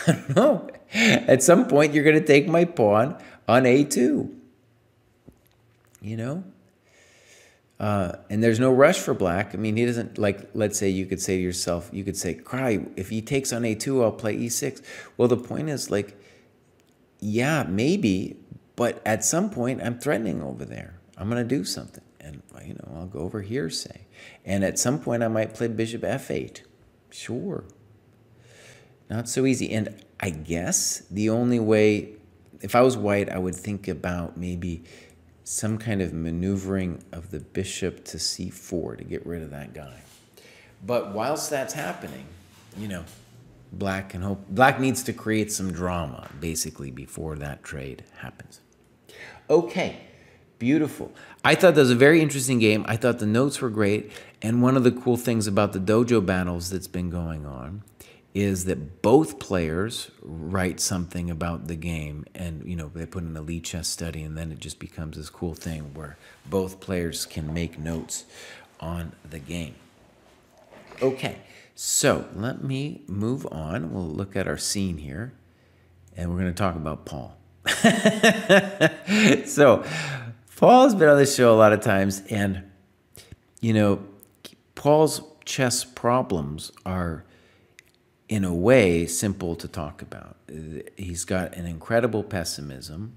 I don't know. At some point, you're going to take my pawn on a2. You know? And there's no rush for black. I mean, he doesn't, like, let's say you could say to yourself, you could say, cry, if he takes on a2, I'll play e6. Well, the point is, like, yeah, maybe, but at some point, I'm threatening over there. I'm going to do something. And, you know, I'll go over here, say. And at some point, I might play bishop f8. Sure. Not so easy. And I guess the only way, if I was white, I would think about maybe some kind of maneuvering of the bishop to c4 to get rid of that guy. But whilst that's happening, you know, black needs to create some drama, basically, before that trade happens. Okay, beautiful. I thought that was a very interesting game. I thought the notes were great. And one of the cool things about the dojo battles that's been going on is that both players write something about the game, and you know, they put in a lead chess study, and then it just becomes this cool thing where both players can make notes on the game. Okay, so let me move on. We'll look at our scene here, and we're going to talk about Paul. So Paul's been on the show a lot of times, and you know, Paul's chess problems are, in a way, simple to talk about. He's got an incredible pessimism,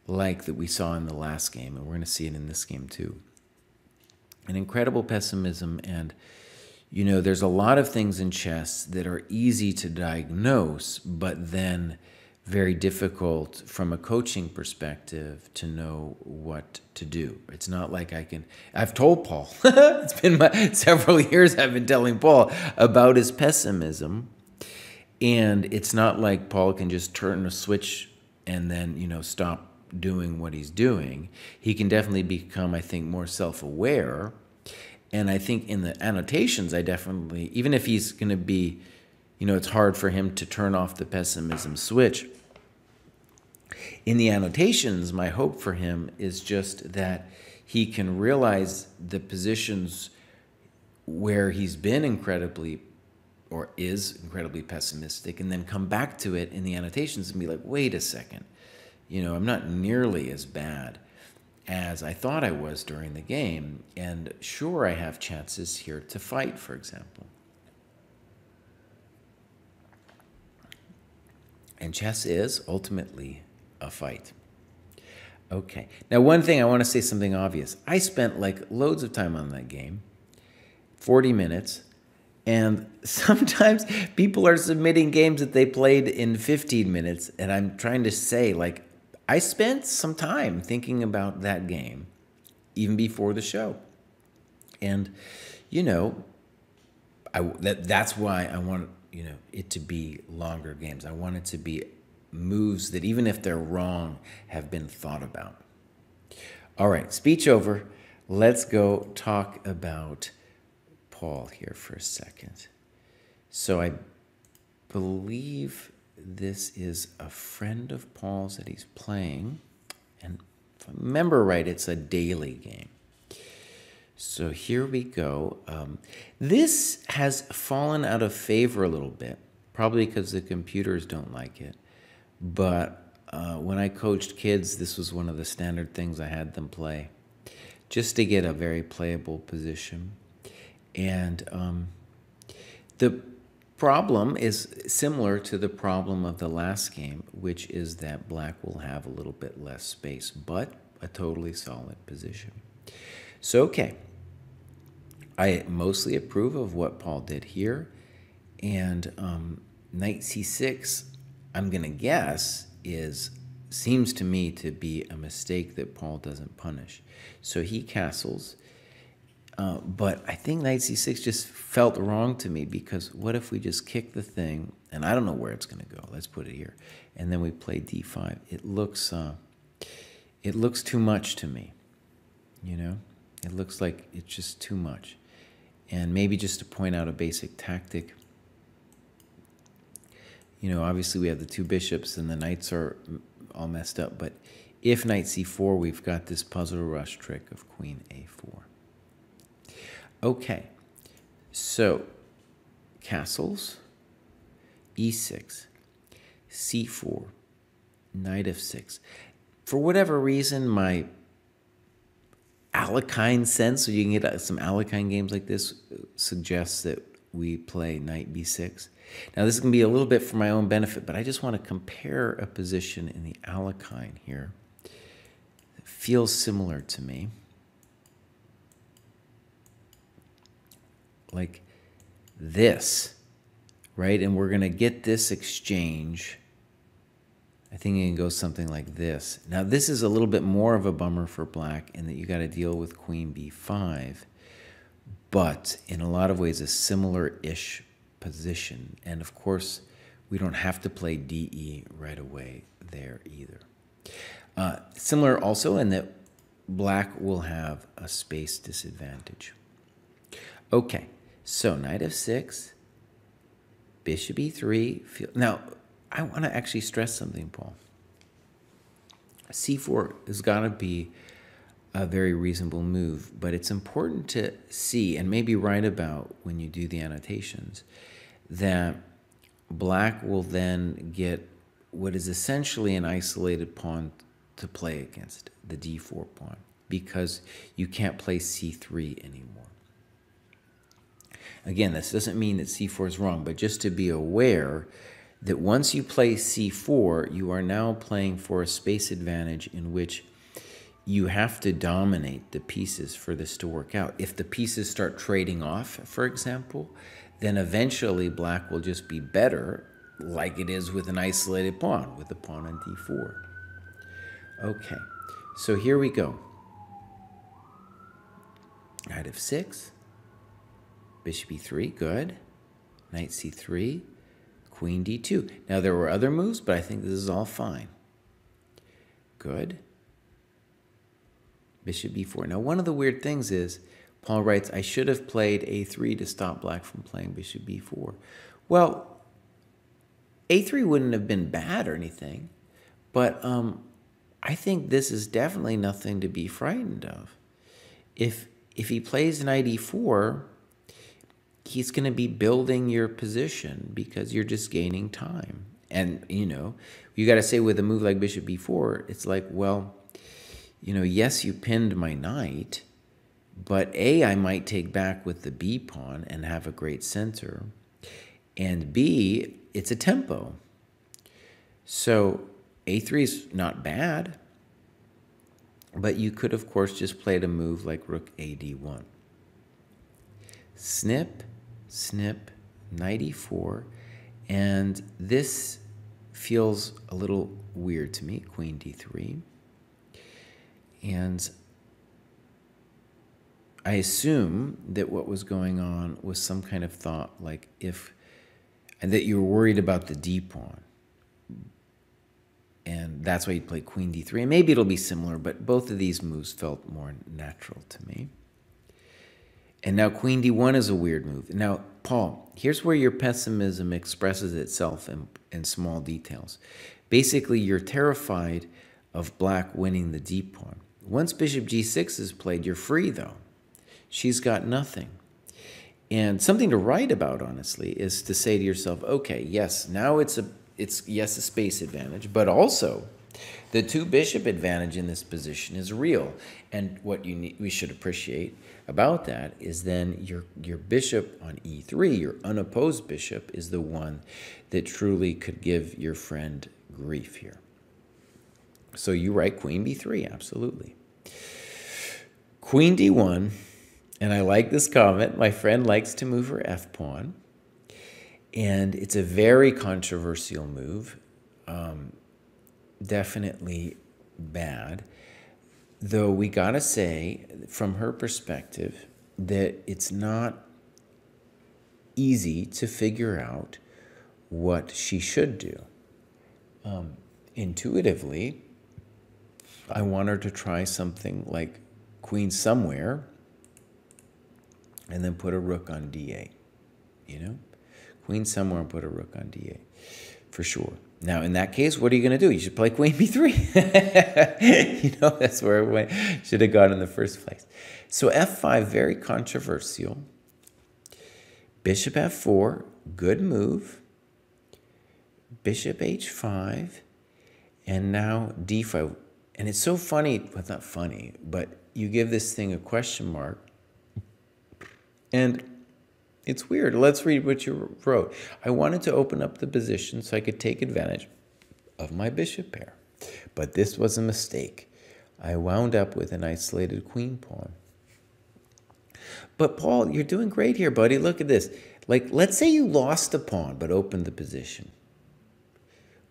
like that we saw in the last game, and we're going to see it in this game too. An incredible pessimism, and you know, there's a lot of things in chess that are easy to diagnose, but then very difficult from a coaching perspective to know what to do. It's not like I've told Paul, it's been several years I've been telling Paul about his pessimism. And it's not like Paul can just turn a switch and then, you know, stop doing what he's doing. He can definitely become, I think, more self-aware. And I think in the annotations, I definitely, even if he's going to be, you know, it's hard for him to turn off the pessimism switch. In the annotations, my hope for him is just that he can realize the positions where he's been incredibly or is incredibly pessimistic, and then come back to it in the annotations and be like, wait a second, I'm not nearly as bad as I thought I was during the game, and sure, I have chances here to fight, for example. And chess is ultimately a fight. Okay, now one thing, I want to say something obvious. I spent like loads of time on that game, 40 minutes, and sometimes people are submitting games that they played in 15 minutes, and I'm trying to say, like, I spent some time thinking about that game even before the show. And, that's why I want, it to be longer games. I want it to be moves that, even if they're wrong, have been thought about. All right, speech over. Let's go talk about Paul here for a second. So I believe this is a friend of Paul's that he's playing. And if I remember right, it's a daily game. So here we go. This has fallen out of favor a little bit, probably because the computers don't like it. But when I coached kids, this was one of the standard things I had them play, just to get a very playable position. And the problem is similar to the problem of the last game, which is that black will have a little bit less space, but a totally solid position. So, okay, I mostly approve of what Paul did here. And knight c6, I'm going to guess, seems to me to be a mistake that Paul doesn't punish. So he castles. But I think knight c6 just felt wrong to me, because what if we just kick the thing, and I don't know where it's going to go. Let's put it here. And then we play d5. It looks too much to me, It looks like it's just too much. And maybe just to point out a basic tactic, obviously we have the two bishops and the knights are all messed up, but if knight c4, we've got this puzzle rush trick of queen a4. Okay, so castles, e6, c4, knight f6. For whatever reason, my Alekhine sense, so you can get some Alekhine games like this, suggests that we play knight b6. Now this can be a little bit for my own benefit, but I just want to compare a position in the Alekhine here. It feels similar to me. Like this, right? And we're going to get this exchange. I think it can go something like this. Now, this is a little bit more of a bummer for black in that you got to deal with queen b5, but in a lot of ways a similar-ish position. And of course, we don't have to play de right away there either. Similar also in that black will have a space disadvantage. Okay, so knight f6, bishop e3. Now, I want to actually stress something, Paul. c4 has got to be a very reasonable move, but it's important to see, and maybe write about when you do the annotations, that black will then get what is essentially an isolated pawn to play against, the d4 pawn, because you can't play c3 anymore. Again, this doesn't mean that c4 is wrong, but just to be aware that once you play c4, you are now playing for a space advantage in which you have to dominate the pieces for this to work out. If the pieces start trading off, for example, then eventually black will just be better, like it is with an isolated pawn, with the pawn on d4. Okay, so here we go. Knight f6, bishop e3, good. Knight c3, queen d2. Now, there were other moves, but I think this is all fine. Good. Bishop b4. Now, one of the weird things is, Paul writes, I should have played a3 to stop black from playing bishop b4. Well, a3 wouldn't have been bad or anything, But I think this is definitely nothing to be frightened of. If he plays knight e4, he's going to be building your position because you're just gaining time. And, you got to say with a move like bishop b4, it's like, well, yes, you pinned my knight, but A, I might take back with the b pawn and have a great center. And B, it's a tempo. So a3 is not bad, but you could, of course, just play a move like rook a d1. Snip, snip, knight e4, and this feels a little weird to me, queen d3. And I assume that what was going on was some kind of thought, like and that you were worried about the d pawn. And that's why you play queen d3. And maybe it'll be similar, but both of these moves felt more natural to me. And now queen d1 is a weird move. Now, Paul, here's where your pessimism expresses itself in small details. Basically, you're terrified of black winning the d pawn. Once bishop g6 is played, you're free, though. She's got nothing. And something to write about, honestly, is to say to yourself, okay, yes, now it's a space advantage, but also the two bishop advantage in this position is real. And what we should appreciate about that is then your bishop on e3, your unopposed bishop, is the one that truly could give your friend grief here. So you write queen b3, absolutely. Queen d1, and I like this comment. My friend likes to move her f-pawn. And it's a very controversial move, definitely bad, though we gotta say, from her perspective, that it's not easy to figure out what she should do. Intuitively, I want her to try something like queen somewhere, and then put a rook on d8, Queen somewhere and put a rook on d8, for sure. Now, in that case, what are you going to do? You should play queen b3. That's where it should have gone in the first place. So f5, very controversial. Bishop f4, good move. Bishop h5, and now d5. And it's so funny, well, not funny, but you give this thing a question mark, and it's weird. Let's read what you wrote. I wanted to open up the position so I could take advantage of my bishop pair, but this was a mistake. I wound up with an isolated queen pawn. But Paul, you're doing great here, buddy. Look at this. Like, let's say you lost a pawn but opened the position.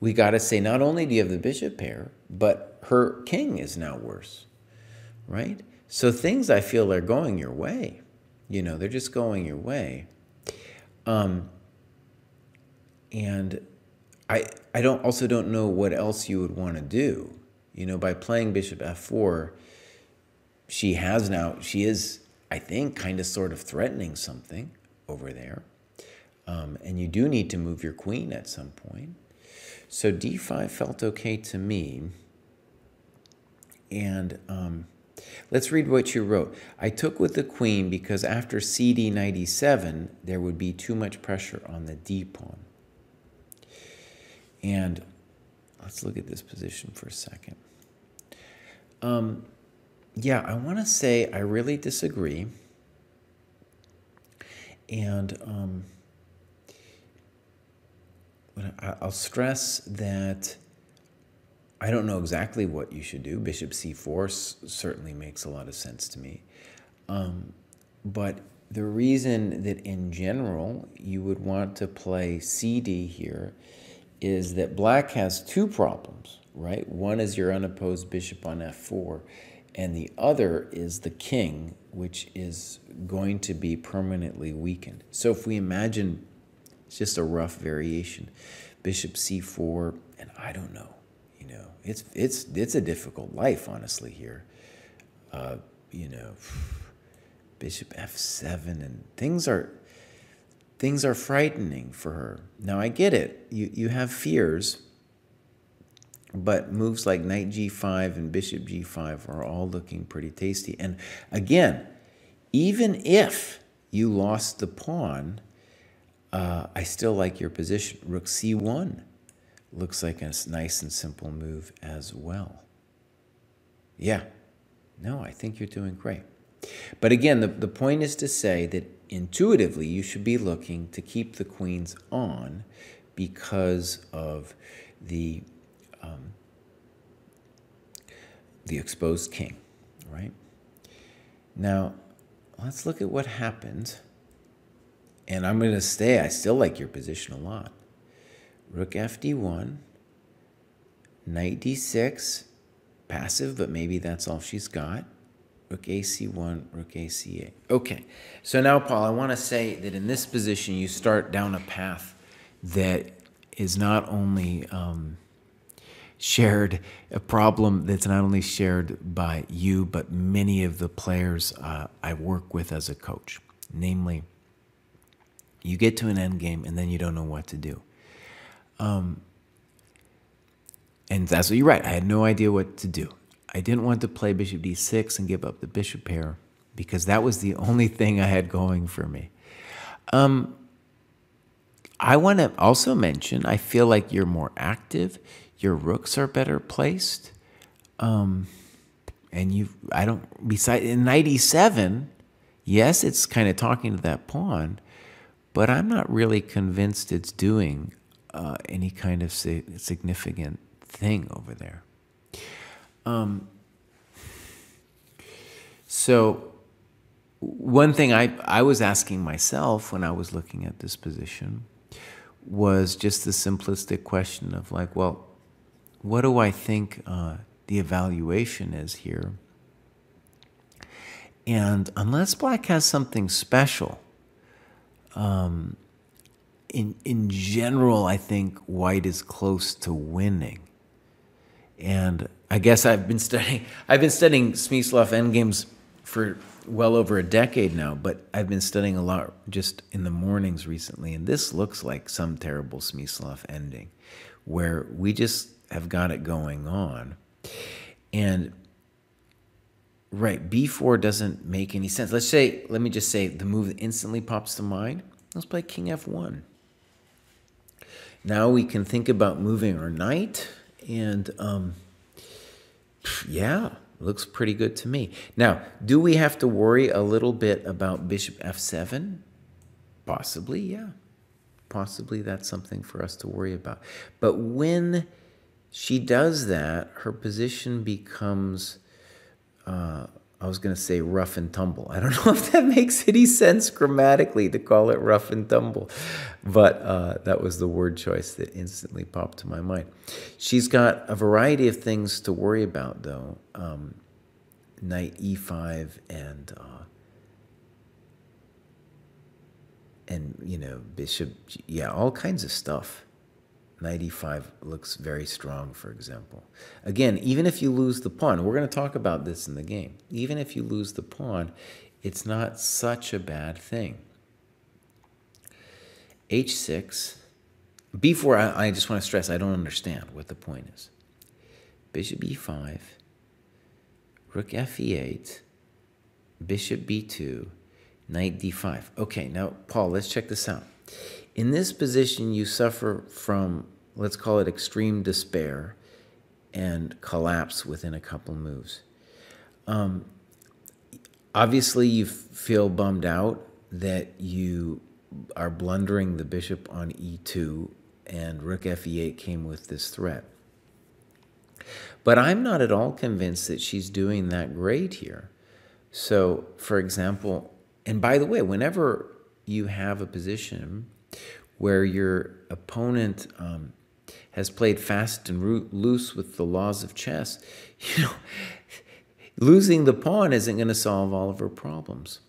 We got to say not only do you have the bishop pair, but her king is now worse, right? So things, I feel, are going your way. They're just going your way. And I also don't know what else you would want to do. By playing bishop f4, she is, I think, kind of sort of threatening something over there. And you do need to move your queen at some point. So d5 felt okay to me. And let's read what you wrote. I took with the queen because after cd knight e7, there would be too much pressure on the d pawn. And let's look at this position for a second. Yeah, I want to say I really disagree. And I'll stress that I don't know exactly what you should do. Bishop c4 certainly makes a lot of sense to me. But the reason that in general you would want to play cd here is that black has two problems, right? One is your unopposed bishop on f4, and the other is the king, which is going to be permanently weakened. So if we imagine, it's just a rough variation, bishop c4, and I don't know, it's a difficult life, honestly, here. Bishop f7, and things are frightening for her. Now, I get it. You have fears But moves like knight g5 and bishop g5 are all looking pretty tasty. And again, even if you lost the pawn, I still like your position. Rook c1 looks like a nice and simple move as well. Yeah, no, I think you're doing great. But again, the point is to say that intuitively you should be looking to keep the queens on because of the exposed king, right? Now, let's look at what happened. And I'm going to stay. I still like your position a lot. Rook fd1, knight d6, passive, but maybe that's all she's got. Rook ac1, rook ac8. Okay, so now, Paul, I want to say that in this position, you start down a path that is not only shared, a problem that's not only shared by you, but many of the players I work with as a coach. Namely, you get to an endgame and then you don't know what to do. And that's what you're right. I had no idea what to do. I didn't want to play bishop d6 and give up the bishop pair because that was the only thing I had going for me. I want to also mention, I feel like you're more active. Your rooks are better placed. And besides, in knight e7, yes, it's kind of talking to that pawn, but I'm not really convinced it's doing any kind of significant thing over there. So one thing I was asking myself when I was looking at this position was just the simplistic question of like, well, what do I think the evaluation is here? And unless black has something special, in general, I think white is close to winning. And I guess I've been studying Smyslov endgames for well over a decade now, but I've been studying a lot just in the mornings recently, and this looks like some terrible Smyslov ending where we just have got it going on. And right, b4 doesn't make any sense. Let me just say the move that instantly pops to mind, let's play king f1. Now we can think about moving our knight, and yeah, looks pretty good to me. Now, do we have to worry a little bit about bishop f7? Possibly, yeah. Possibly that's something for us to worry about. But when she does that, her position becomes, I was going to say rough and tumble. I don't know if that makes any sense grammatically to call it rough and tumble, but that was the word choice that instantly popped to my mind. She's got a variety of things to worry about, though. Knight e5 and you know, bishop, yeah, all kinds of stuff. Knight e5 looks very strong, for example. Again, even if you lose the pawn, we're going to talk about this in the game. Even if you lose the pawn, it's not such a bad thing. h6. b4, I just want to stress, I don't understand what the point is. Bishop e5, rook fe8, bishop b2, knight d5. Okay, now, Paul, let's check this out. In this position, you suffer from, let's call it extreme despair and collapse within a couple moves. Obviously, you feel bummed out that you are blundering the bishop on e2 and rook fe8 came with this threat. But I'm not at all convinced that she's doing that great here. So, for example, and by the way, whenever you have a position where your opponent has played fast and loose with the laws of chess, you know, losing the pawn isn't going to solve all of her problems.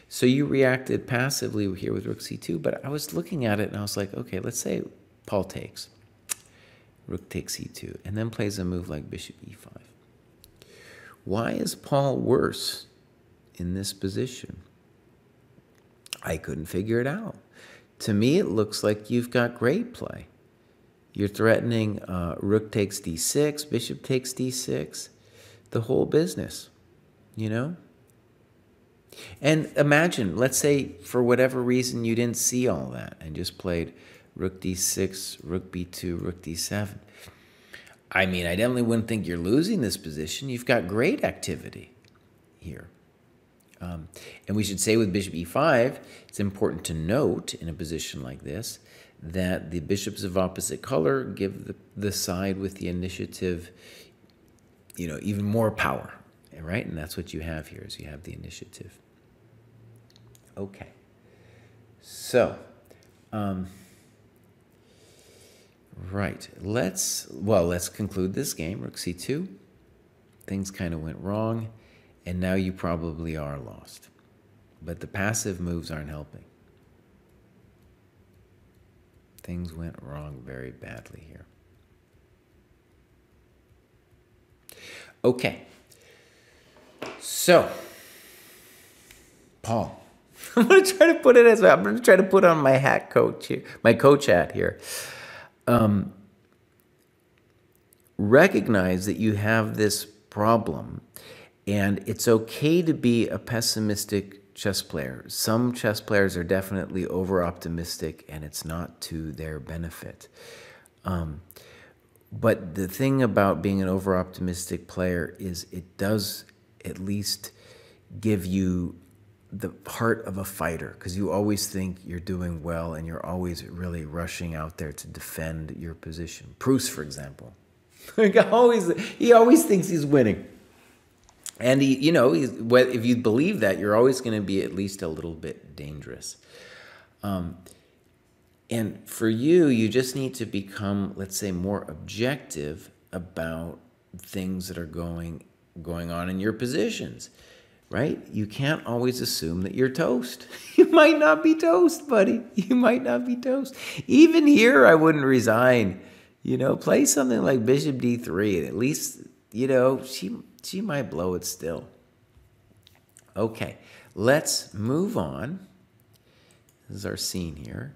So you reacted passively here with rook c2, but I was looking at it and I was like, okay, let's say Paul takes. Rook takes e2, and then plays a move like bishop e5. Why is Paul worse in this position? I couldn't figure it out. To me, it looks like you've got great play. You're threatening rook takes d6, bishop takes d6, the whole business, you know? And imagine, let's say for whatever reason you didn't see all that and just played rook d6, rook b2, rook d7. I mean, I definitely wouldn't think you're losing this position. You've got great activity here. And we should say with bishop e5, it's important to note in a position like this that the bishops of opposite color give the side with the initiative, you know, even more power, right? And that's what you have here, is you have the initiative. Okay. So, right. Let's conclude this game. Rook c2. Things kind of went wrong, and now you probably are lost. But the passive moves aren't helping. Things went wrong very badly here. Okay. So, Paul, I'm going to try to put it as I'm going to try to put on my hat coat here, my coach hat here. Recognize that you have this problem, and it's okay to be a pessimistic chess player. Some chess players are definitely over-optimistic, and it's not to their benefit. But the thing about being an over-optimistic player is it does at least give you the heart of a fighter, because you always think you're doing well, and you're always really rushing out there to defend your position. Proust, for example, he always thinks he's winning. And if you believe that, you're always going to be at least a little bit dangerous. And for you, you just need to become, let's say, more objective about things that are going on in your positions, right? You can't always assume that you're toast. You might not be toast, buddy. You might not be toast. Even here, I wouldn't resign. Play something like bishop d3, and at least, she might blow it still. Okay, let's move on. This is our scene here.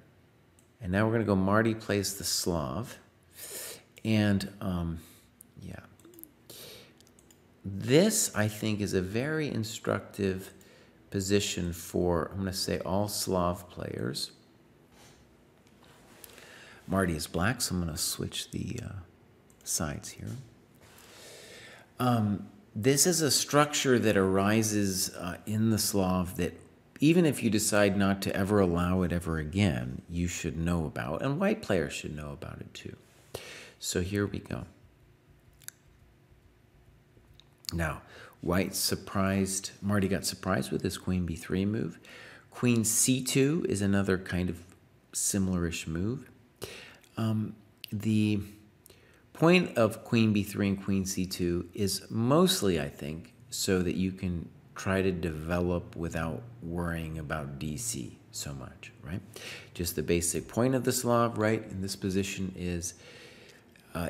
And now we're going to go Marty plays the Slav. And, yeah. This, I think, is a very instructive position for, I'm going to say, all Slav players. Marty is black, so I'm going to switch the sides here. This is a structure that arises in the Slav that even if you decide not to ever allow it ever again, you should know about, and white players should know about it too. So here we go. Now, Marty got surprised with this queen b3 move. Queen c2 is another kind of similar-ish move. The point of queen b3 and queen c2 is mostly, I think, so that you can try to develop without worrying about dc so much, right? Just the basic point of the Slav, right, in this position is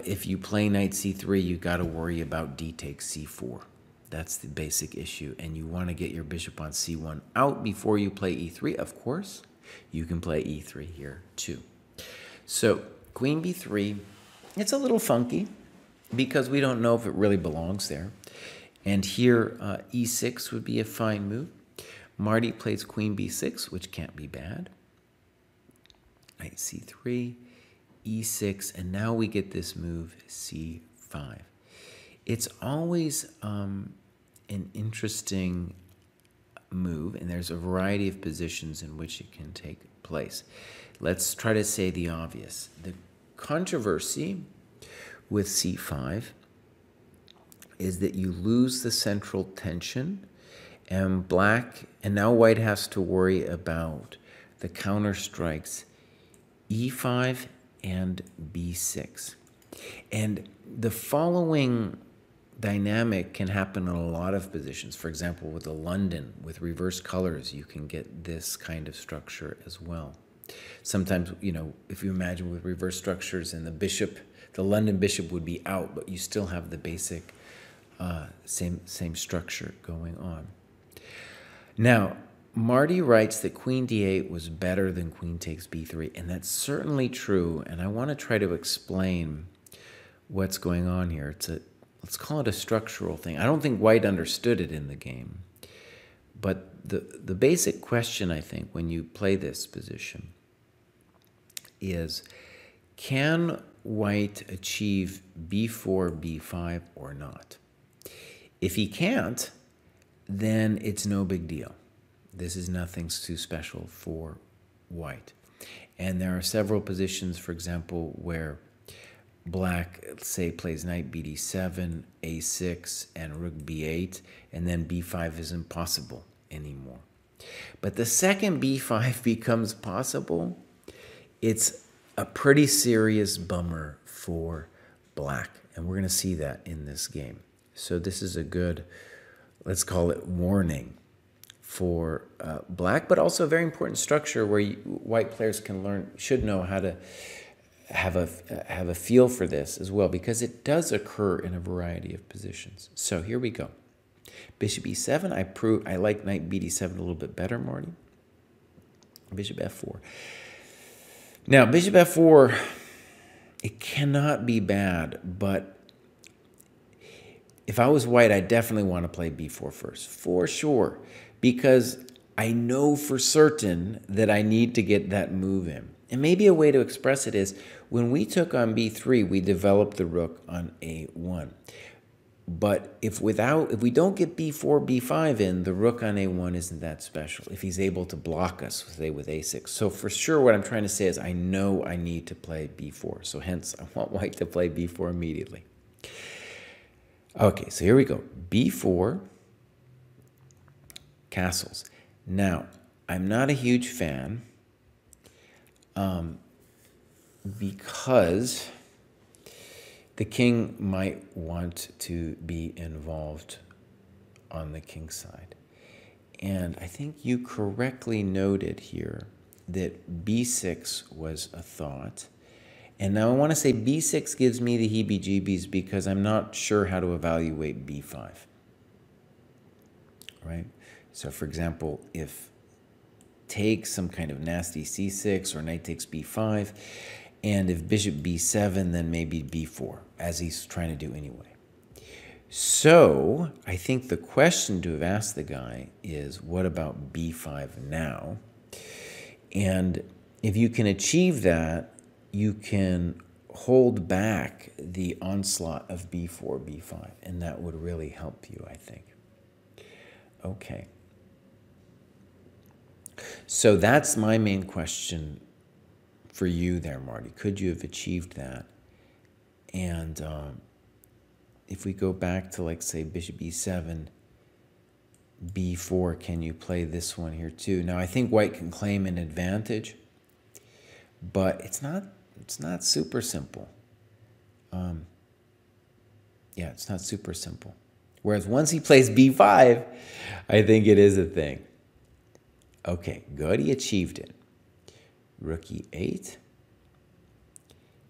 if you play knight c3, you got to worry about d takes c4. That's the basic issue, and you want to get your bishop on c1 out before you play e3. Of course, you can play e3 here too. So queen b3, it's a little funky because we don't know if it really belongs there. And here, e6 would be a fine move. Marty plays queen b6, which can't be bad. Knight c3, e6, and now we get this move c5. It's always an interesting move, and there's a variety of positions in which it can take place. Let's try to say the obvious. The controversy with c5 is that you lose the central tension, and now white has to worry about the counter strikes e5 and b6. And the following dynamic can happen in a lot of positions. For example, with the London, with reverse colors, you can get this kind of structure as well. Sometimes, if you imagine with reverse structures and the London bishop would be out, but you still have the basic same structure going on. Now, Marty writes that queen d8 was better than queen takes b3, and that's certainly true, and I want to try to explain what's going on here. Let's call it a structural thing. I don't think white understood it in the game, but the basic question, I think, when you play this position is, can white achieve b4, b5 or not? If he can't, then it's no big deal. This is nothing too special for white. And there are several positions, for example, where black, say, plays knight bd7, a6, and rook b8, and then b5 isn't possible anymore. But the second b5 becomes possible, it's a pretty serious bummer for black. And we're going to see that in this game. So this is a good, let's call it, warning for black, but also a very important structure where white players can learn, should know how to have a feel for this as well, because it does occur in a variety of positions. So here we go. Bishop e7. I like knight bd7 a little bit better, Marty. Bishop f4. Now, bishop f4, it cannot be bad, but if I was white, I definitely want to play b4 first, for sure, because I know for certain that I need to get that move in. And maybe a way to express it is, when we took on b3, we developed the rook on a1. But if we don't get b4, b5 in, the rook on a1 isn't that special, if he's able to block us, say, with a6. So for sure, what I'm trying to say is, I know I need to play b4. So hence, I want white to play b4 immediately. Okay, so here we go. b4, castles. Now, I'm not a huge fan because the king might want to be involved on the king's side. And I think you correctly noted here that b6 was a thought. And now I want to say b6 gives me the heebie-jeebies because I'm not sure how to evaluate b5. Right? So for example, if takes some kind of nasty c6 or knight takes b5, and if bishop b7, then maybe b4, as he's trying to do anyway. So I think the question to have asked the guy is, what about b5 now? And if you can achieve that, you can hold back the onslaught of b4, b5, and that would really help you, I think. Okay. So that's my main question for you there, Marty. Could you have achieved that? And if we go back to, like, say, bishop e7, b4, can you play this one here too? Now, I think white can claim an advantage, but it's not super simple. Yeah, it's not super simple. Whereas once he plays b5, I think it is a thing. Okay, good. He achieved it. Rook e8,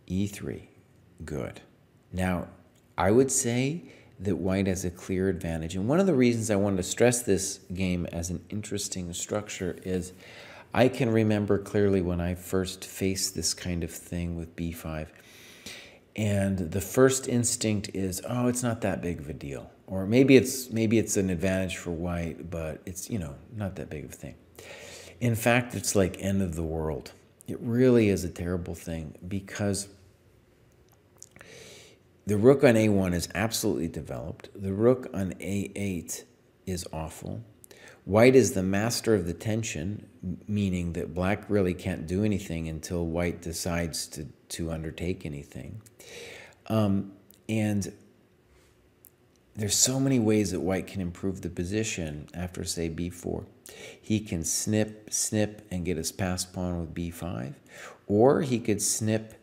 e3. Good. Now, I would say that white has a clear advantage. And one of the reasons I wanted to stress this game as an interesting structure is I can remember clearly when I first faced this kind of thing with b5. And the first instinct is, oh, it's not that big of a deal. Or maybe it's an advantage for white, but it's, not that big of a thing. In fact, it's like end of the world. It really is a terrible thing because the rook on a1 is absolutely developed. The rook on a8 is awful. White is the master of the tension, meaning that black really can't do anything until white decides to undertake anything. And there's so many ways that white can improve the position after, say, b4. He can snip, and get his passed pawn with b5. Or he could snip,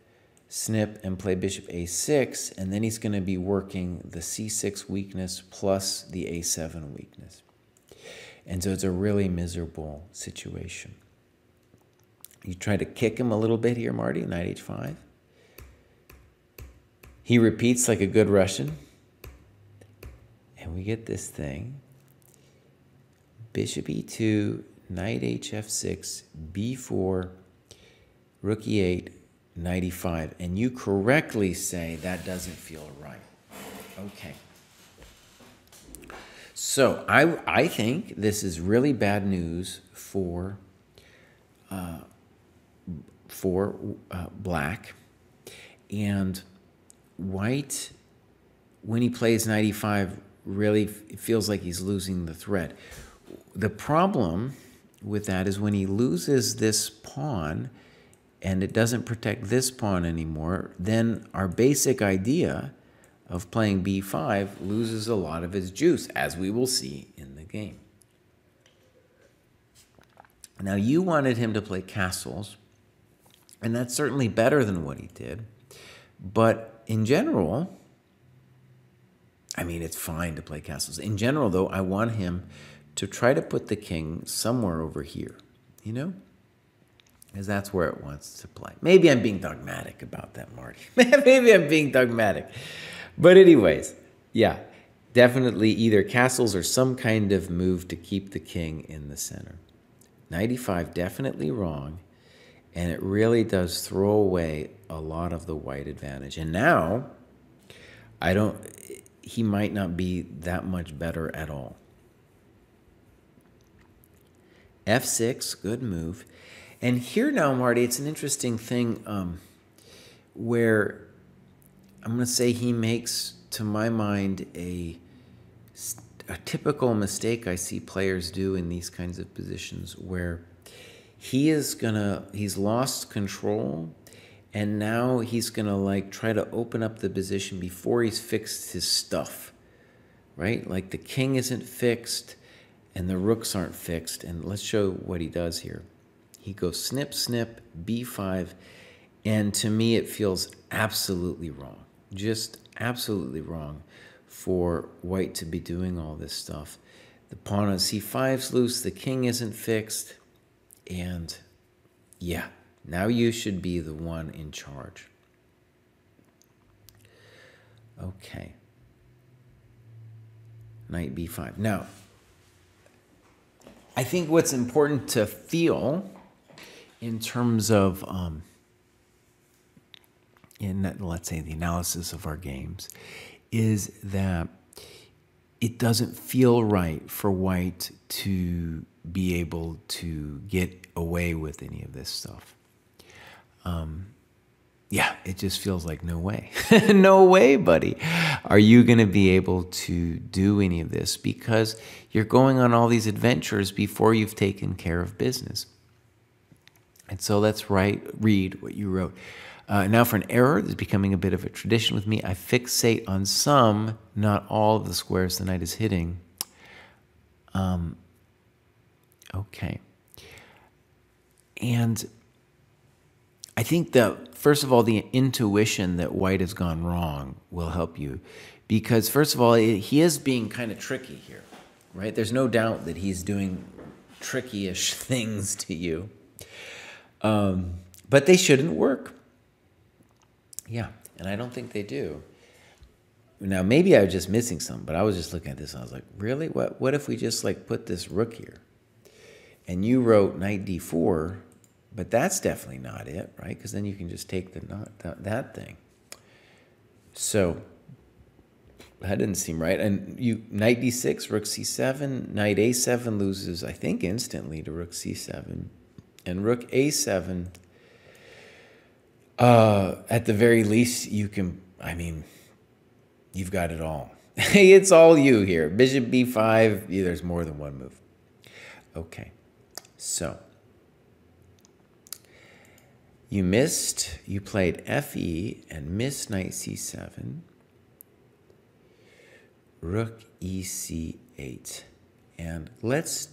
and play bishop a6, and then he's going to be working the c6 weakness plus the a7 weakness. And so it's a really miserable situation. You try to kick him a little bit here, Marty, knight h5. He repeats like a good Russian. And we get this thing. Bishop e2, knight hf6, b4, rook e8, knight e5. And you correctly say that doesn't feel right. Okay. So I think this is really bad news for black. And white, when he plays knight e5, really feels like he's losing the thread. The problem with that is when he loses this pawn and it doesn't protect this pawn anymore, then our basic idea of playing b5 loses a lot of its juice, as we will see in the game. Now, you wanted him to play castles, and that's certainly better than what he did. But in general, I mean, it's fine to play castles. In general, though, I want him to try to put the king somewhere over here, you know? Because that's where it wants to play. Maybe I'm being dogmatic about that, Marty. Maybe I'm being dogmatic. But anyways, yeah, definitely either castles or some kind of move to keep the king in the center. Knight e5, definitely wrong. And it really does throw away a lot of the white advantage. And now, he might not be that much better at all. f6, good move. And here now, Marty, it's an interesting thing where I'm going to say he makes, to my mind, a typical mistake I see players do in these kinds of positions where he's lost control, and now he's gonna like try to open up the position before he's fixed his stuff, right? Like the king isn't fixed and the rooks aren't fixed. And let's show what he does here. He goes snip, snip, b5, and to me it feels absolutely wrong, just absolutely wrong for white to be doing all this stuff. The pawn on c5's loose, the king isn't fixed. And yeah, now you should be the one in charge. Okay. Knight b5. Now, I think what's important to feel in terms of, let's say, the analysis of our games, is that it doesn't feel right for white to be able to get away with any of this stuff. Yeah, it just feels like no way. No way, buddy. Are you going to be able to do any of this? Because you're going on all these adventures before you've taken care of business. And so let's read what you wrote. Now for an error that's becoming a bit of a tradition with me, I fixate on some, not all of the squares the knight is hitting. Okay. And I think that, first of all, the intuition that white has gone wrong will help you. Because, first of all, he is being kind of tricky here, right? There's no doubt that he's doing tricky-ish things to you. But they shouldn't work. Yeah, and I don't think they do. Now, maybe I was just missing some, but I was just looking at this and I was like, really? What if we just like put this rook here? And you wrote knight d4, but that's definitely not it, right? Because then you can just take that thing. So that didn't seem right. And you knight d6, rook c7, knight a7 loses, I think, instantly to rook c7. And rook a7, at the very least, you can, I mean, you've got it all. It's all you here. Bishop b5, there's more than one move. Okay, so you missed, you played fe and missed knight c7, rook ec8. And let's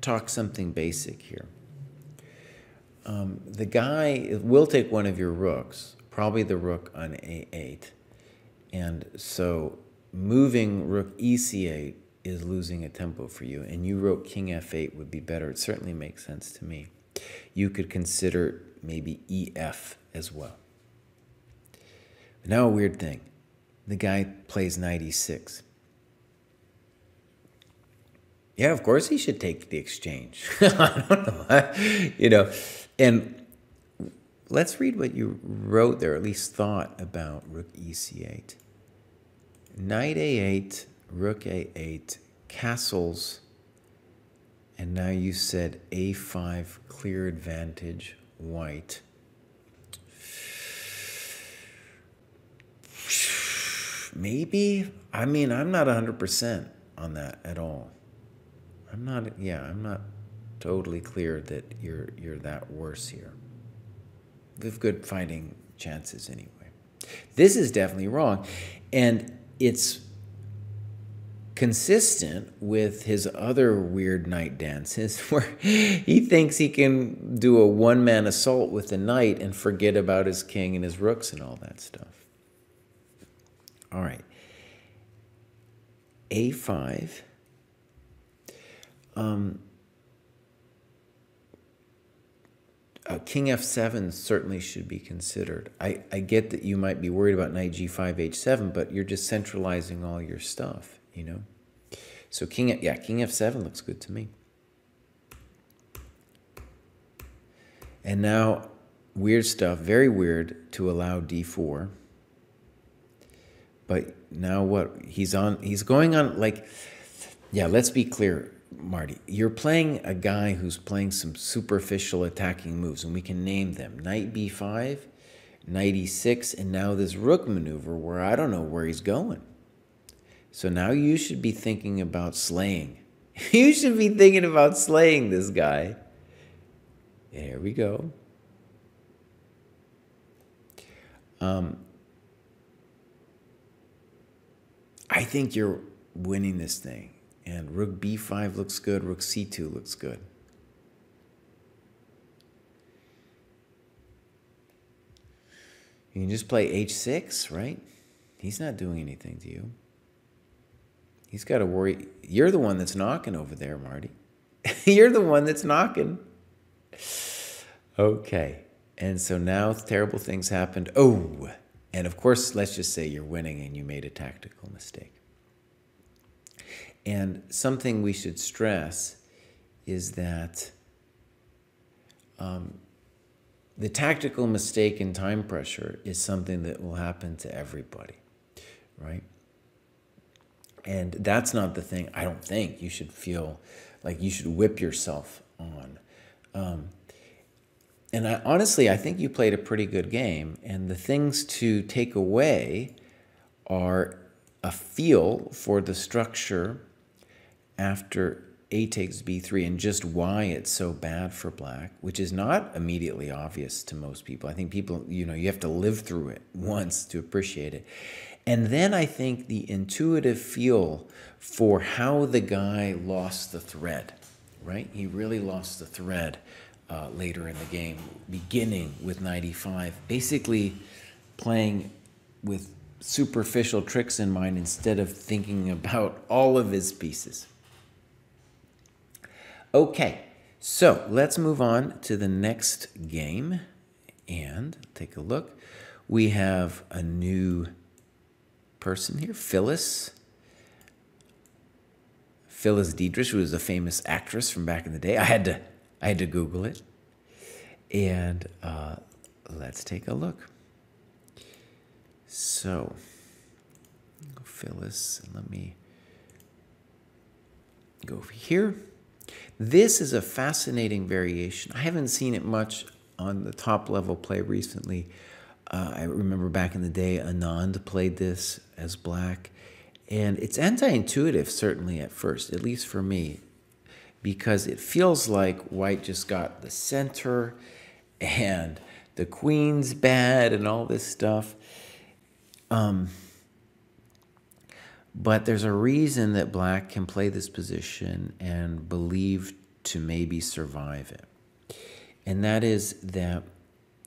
talk something basic here. The guy will take one of your rooks, probably the rook on a8. And so moving rook ec8 is losing a tempo for you. And you wrote king f8 would be better. It certainly makes sense to me. You could consider maybe ef as well. But now a weird thing. The guy plays knight e6. Yeah, of course he should take the exchange. I don't know. You know, and let's read what you wrote there, at least thought about rook ec8. Knight a8, rook a8, castles, and now you said a5, clear advantage, white. Maybe. I mean, I'm not 100% on that at all. I'm not totally clear that you're that worse here. We have good fighting chances anyway. This is definitely wrong, and it's consistent with his other weird knight dances where he thinks he can do a one-man assault with the knight and forget about his king and his rooks and all that stuff. All right. A5. King f7 certainly should be considered. I get that you might be worried about knight g5, h7, but you're just centralizing all your stuff, you know? So king f7 looks good to me. And now, weird stuff, very weird to allow d4. But now what? He's going on, like, yeah, let's be clear, Marty. You're playing a guy who's playing some superficial attacking moves, and we can name them. Knight b5, knight e6, and now this rook maneuver where I don't know where he's going. So now you should be thinking about slaying. You should be thinking about slaying this guy. There we go. I think you're winning this thing. And rook b5 looks good. Rook c2 looks good. You can just play h6, right? He's not doing anything to you. He's got to worry. You're the one that's knocking over there, Marty. You're the one that's knocking. Okay. And so now terrible things happened. Oh, and of course, let's just say you're winning and you made a tactical mistake. And something we should stress is that the tactical mistake in time pressure is something that will happen to everybody, right? And that's not the thing I don't think you should feel like you should whip yourself on. And honestly, I think you played a pretty good game. And the things to take away are a feel for the structure after a takes b3 and just why it's so bad for black, which is not immediately obvious to most people. I think people, you know, you have to live through it once to appreciate it. And then I think the intuitive feel for how the guy lost the thread, right? He really lost the thread later in the game, beginning with knight e5, basically playing with superficial tricks in mind instead of thinking about all of his pieces. Okay, so let's move on to the next game and take a look. We have a new person here, Phyllis Dietrich, who was a famous actress from back in the day. I had to Google it. And let's take a look. So, Phyllis, let me go over here. This is a fascinating variation. I haven't seen it much on the top level play recently. I remember back in the day, Anand played this as black. And it's anti-intuitive, certainly at first, at least for me, because it feels like white just got the center and the queen's bad and all this stuff. But there's a reason that black can play this position and believe to maybe survive it. And that is that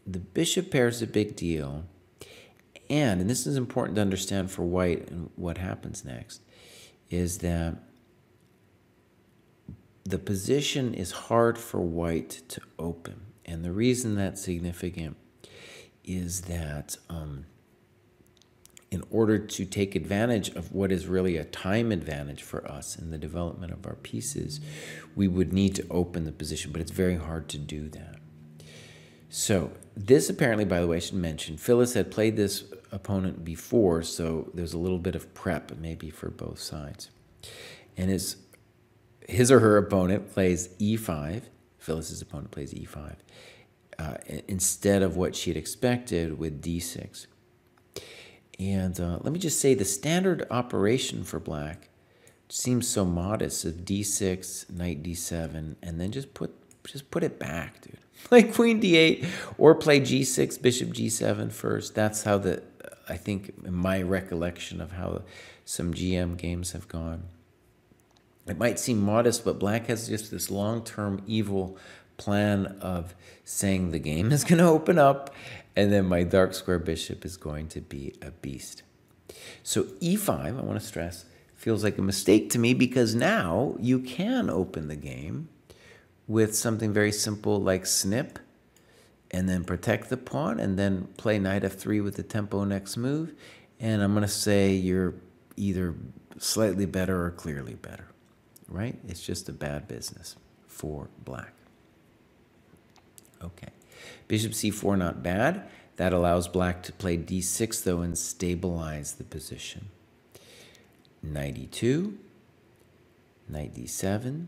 the bishop pair is a big deal. And this is important to understand for white and what happens next, is that the position is hard for white to open. And the reason that's significant is that in order to take advantage of what is really a time advantage for us in the development of our pieces, we would need to open the position, but it's very hard to do that. So this apparently, by the way, I should mention, Phyllis had played this opponent before, so there's a little bit of prep maybe for both sides. And his or her opponent plays e5, Phyllis's opponent plays e5, instead of what she had expected with d6. And let me just say the standard operation for black seems so modest of d6, knight d7, and then just put it back, dude. Like queen d8 or play g6, bishop g7 first. That's how I think in my recollection of how some GM games have gone. It might seem modest, but black has just this long-term evil plan of saying the game is going to open up and then my dark square bishop is going to be a beast. So e5, I want to stress, feels like a mistake to me because now you can open the game with something very simple like snip and then protect the pawn and then play knight f3 with the tempo next move. And I'm going to say you're either slightly better or clearly better, right? It's just a bad business for black. Okay. Bishop c4, not bad. That allows black to play d6, though, and stabilize the position. Knight e2, knight d7,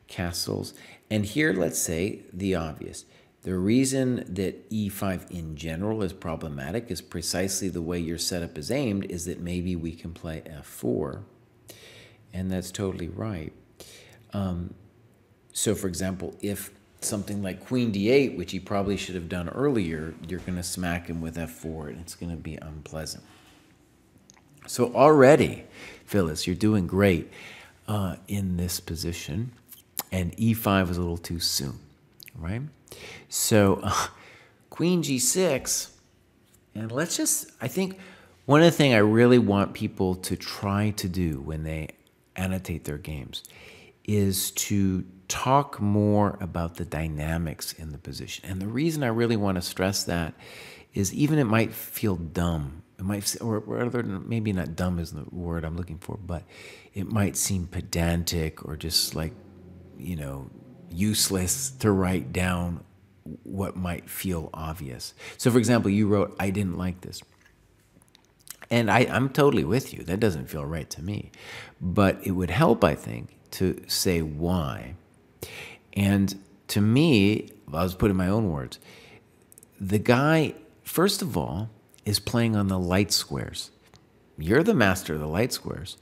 castles. And here, let's say the obvious. The reason that e5 in general is problematic is precisely the way your setup is aimed, is that maybe we can play f4. And that's totally right. So, for example, if something like queen d8, which he probably should have done earlier, you're going to smack him with f4, and it's going to be unpleasant. So already, Phyllis, you're doing great in this position, and e5 was a little too soon, right? So queen g6, and let's just, I think one of the things I really want people to try to do when they annotate their games is to talk more about the dynamics in the position. And the reason I really want to stress that is even it might feel dumb. It might, or maybe not dumb is the word I'm looking for, but it might seem pedantic or just like, you know, useless to write down what might feel obvious. So for example, you wrote, I didn't like this. And I'm totally with you. That doesn't feel right to me. But it would help, I think, to say why. And to me, I was putting my own words, the guy, first of all, is playing on the light squares. You're the master of the light squares.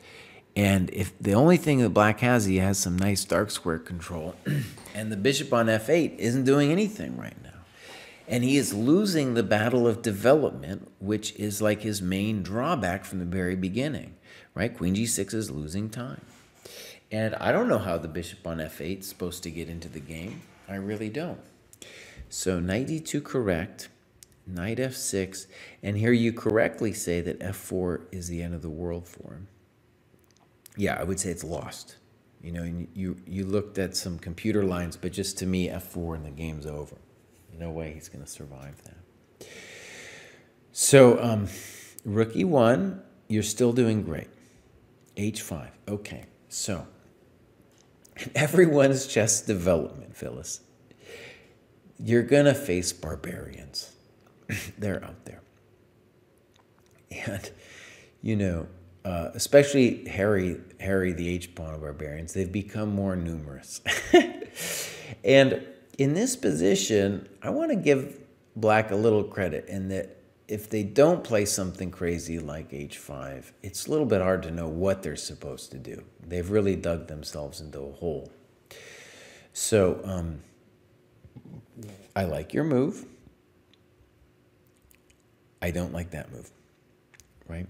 And if the only thing that black has, he has some nice dark square control, and the bishop on f8 isn't doing anything right now. And he is losing the battle of development, which is like his main drawback from the very beginning, right? Queen g6 is losing time. And I don't know how the bishop on f8 is supposed to get into the game. I really don't. So knight e2 correct, knight f6, and here you correctly say that f4 is the end of the world for him. Yeah, I would say it's lost. You know, you looked at some computer lines, but just to me, f4 and the game's over. No way he's going to survive that. So rook e1, you're still doing great. h5, okay. So everyone's chess development, Phyllis, you're going to face barbarians. They're out there. And, you know, especially Harry the H-pawn of barbarians, they've become more numerous. And in this position, I want to give black a little credit in that if they don't play something crazy like h5, it's a little bit hard to know what they're supposed to do. They've really dug themselves into a hole. So I like your move. I don't like that move, right?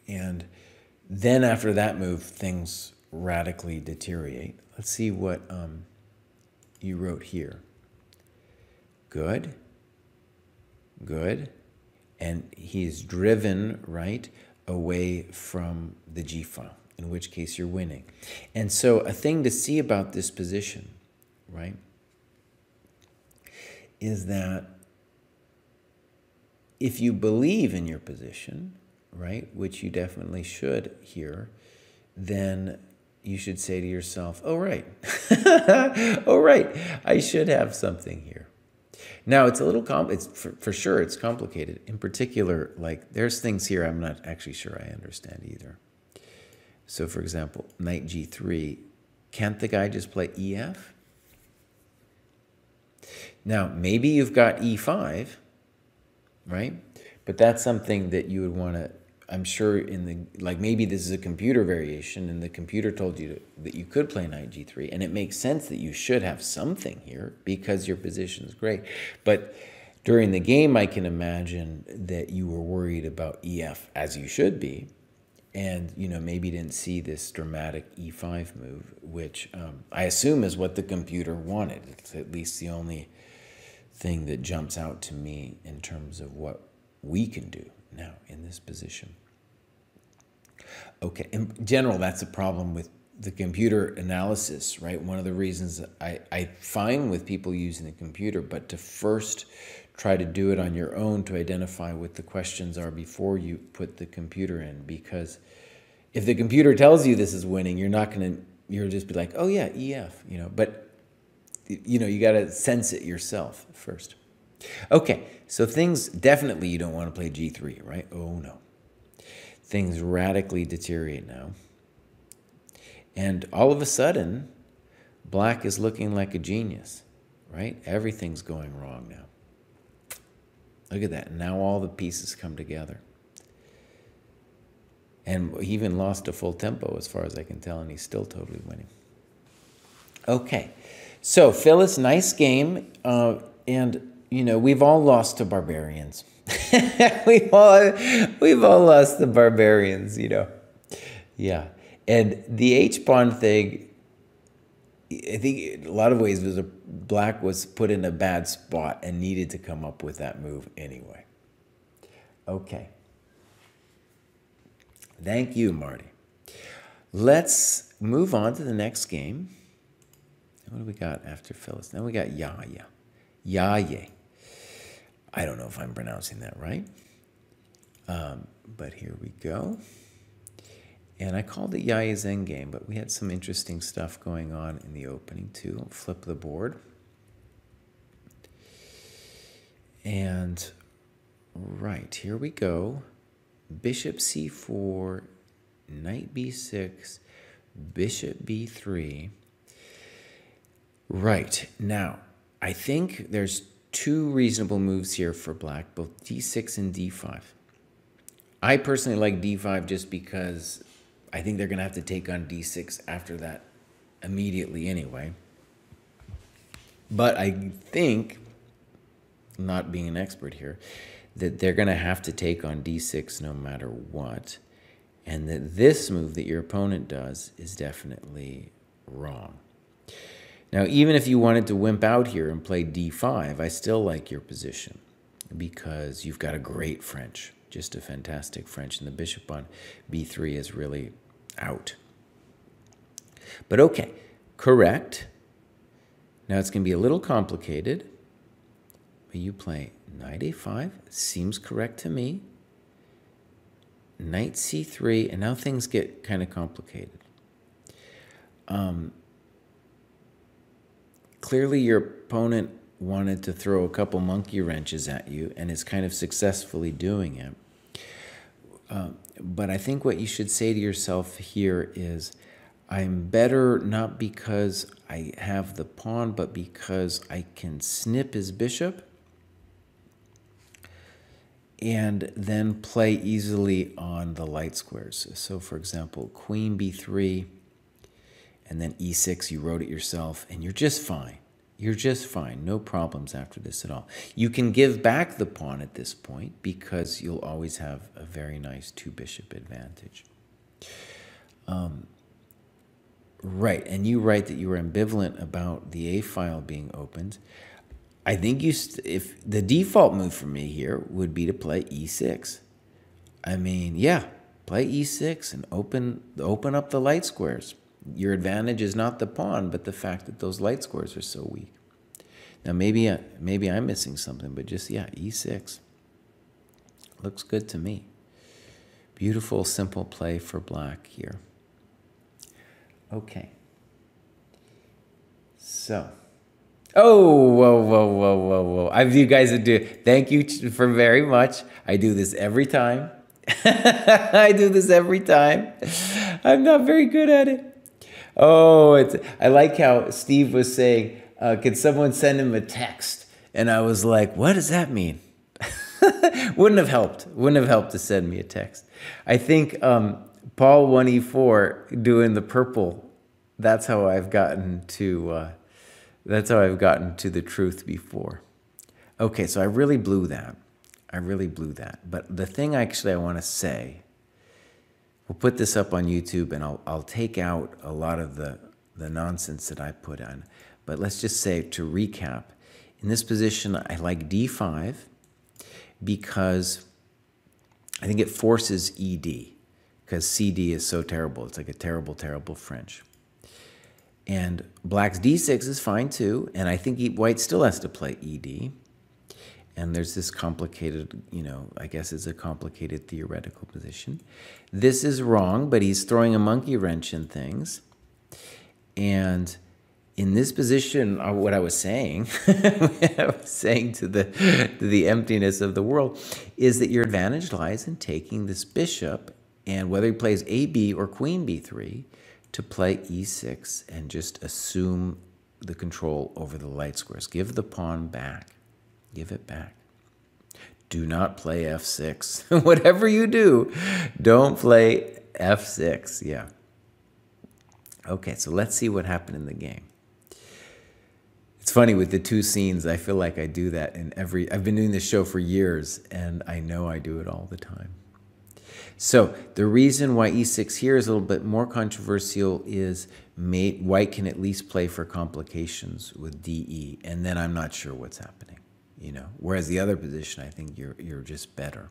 And then after that move, things radically deteriorate. Let's see what you wrote here. Good. Good. And he's driven, right, away from the G file, in which case you're winning. And so a thing to see about this position, right, is that if you believe in your position, right, which you definitely should here, then you should say to yourself, oh, right, oh, right, I should have something here. Now, it's a little, it's for sure, it's complicated. In particular, like, there's things here I'm not actually sure I understand either. So, for example, knight g3, can't the guy just play ef? Now, maybe you've got e5, right? But that's something that you would want to, I'm sure in the, like maybe this is a computer variation and the computer told you that you could play knight g3, and it makes sense that you should have something here because your position is great. But during the game, I can imagine that you were worried about ef, as you should be, and maybe didn't see this dramatic e5 move, which I assume is what the computer wanted. It's at least the only thing that jumps out to me in terms of what we can do now in this position. Okay, in general, that's a problem with the computer analysis, right? One of the reasons I find with people using the computer, but to first try to do it on your own to identify what the questions are before you put the computer in, because if the computer tells you this is winning, you'll just be like, oh yeah, EF, but you got to sense it yourself first. Okay, so things definitely you don't want to play G3, right? Oh no. Things radically deteriorate now. And all of a sudden, black is looking like a genius, right? Everything's going wrong now. Look at that. Now all the pieces come together. And he even lost a full tempo as far as I can tell, and he's still totally winning. Okay, so Phyllis, nice game. And we've all lost to barbarians. we've all lost to barbarians, Yeah. And the H-pawn thing, I think in a lot of ways black was put in a bad spot and needed to come up with that move anyway. Okay. Thank you, Marty. Let's move on to the next game. What do we got after Phyllis? Now we got Yaya. Yaye. I don't know if I'm pronouncing that right. But here we go. And I called it Yaya's Endgame, but we had some interesting stuff going on in the opening too. I'll flip the board. And right, here we go. Bishop c4, knight b6, bishop b3. Right, now, I think there's two reasonable moves here for black, both d6 and d5. I personally like d5 just because I think they're going to have to take on d6 after that immediately anyway. But I think, not being an expert here, that they're going to have to take on d6 no matter what, and that this move that your opponent does is definitely wrong. Now, even if you wanted to wimp out here and play d5, I still like your position because you've got a great French, just a fantastic French, and the bishop on b3 is really out. But okay, correct. Now it's going to be a little complicated, but you play knight a5, seems correct to me. Knight c3, and now things get kind of complicated. Clearly your opponent wanted to throw a couple monkey wrenches at you and is kind of successfully doing it. But I think what you should say to yourself here is, I'm better not because I have the pawn, but because I can snip his bishop and then play easily on the light squares. So for example, queen b3, and then e6, you wrote it yourself, and you're just fine. You're just fine. No problems after this at all. You can give back the pawn at this point because you'll always have a very nice two-bishop advantage. Right, and you write that you were ambivalent about the A file being opened. I think if the default move for me here would be to play e6. I mean, yeah, play e6 and open up the light squares. Your advantage is not the pawn, but the fact that those light squares are so weak. Now maybe I'm missing something, but just yeah, e6. Looks good to me. Beautiful, simple play for black here. Okay. So, oh, whoa, whoa, whoa, whoa, whoa. You guys do. Thank you for very much. I do this every time. I do this every time. I'm not very good at it. Oh, I like how Steve was saying, could someone send him a text? And I was like, what does that mean? Wouldn't have helped. Wouldn't have helped to send me a text. I think Paul 1E4 doing the purple. That's how I've gotten to. That's how I've gotten to the truth before. Okay, so I really blew that. I really blew that. But the thing actually I want to say, we'll put this up on YouTube, and I'll take out a lot of the nonsense that I put on. But let's just say, to recap, in this position, I like D5 because I think it forces ED, because CD is so terrible. It's like a terrible, terrible French. And black's D6 is fine too, and I think white still has to play ED. And there's this complicated, I guess it's a complicated theoretical position. This is wrong, but he's throwing a monkey wrench in things. And in this position, what I was saying, to the emptiness of the world, is that your advantage lies in taking this bishop, and whether he plays AB or queen B3, to play E6 and just assume the control over the light squares. Give the pawn back. Give it back. Do not play F6. Whatever you do, don't play F6. Yeah. Okay, so let's see what happened in the game. It's funny with the two scenes, I feel like I do that in I've been doing this show for years, and I know I do it all the time. So the reason why E6 here is a little bit more controversial is white can at least play for complications with DE, and then I'm not sure what's happening. Whereas the other position, I think you're just better.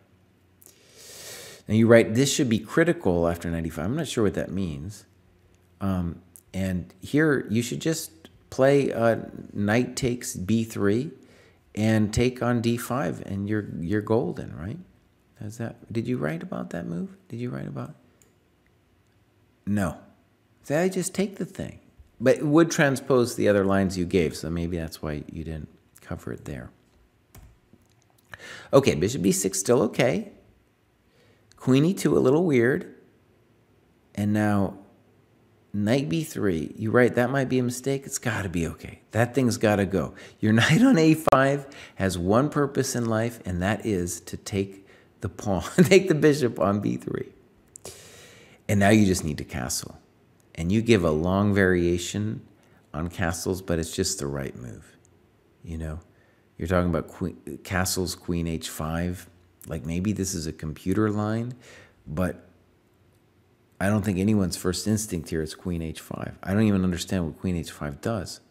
Now you write, this should be critical after 95. I'm not sure what that means. And here you should just play knight takes B3 and take on D5, and you're golden, right? Did you write about that move? Did you write about it? No. So I just take the thing. But it would transpose the other lines you gave, so maybe that's why you didn't cover it there. Okay, bishop B6 still okay. Queen E2 a little weird. And now knight B3. You write, that might be a mistake. It's got to be okay. That thing's got to go. Your knight on A5 has one purpose in life, and that is to take the pawn, take the bishop on B3. And now you just need to castle. And you give a long variation on castles, but it's just the right move. You're talking about castles, queen H5. Like maybe this is a computer line, but I don't think anyone's first instinct here is queen H5. I don't even understand what queen H5 does.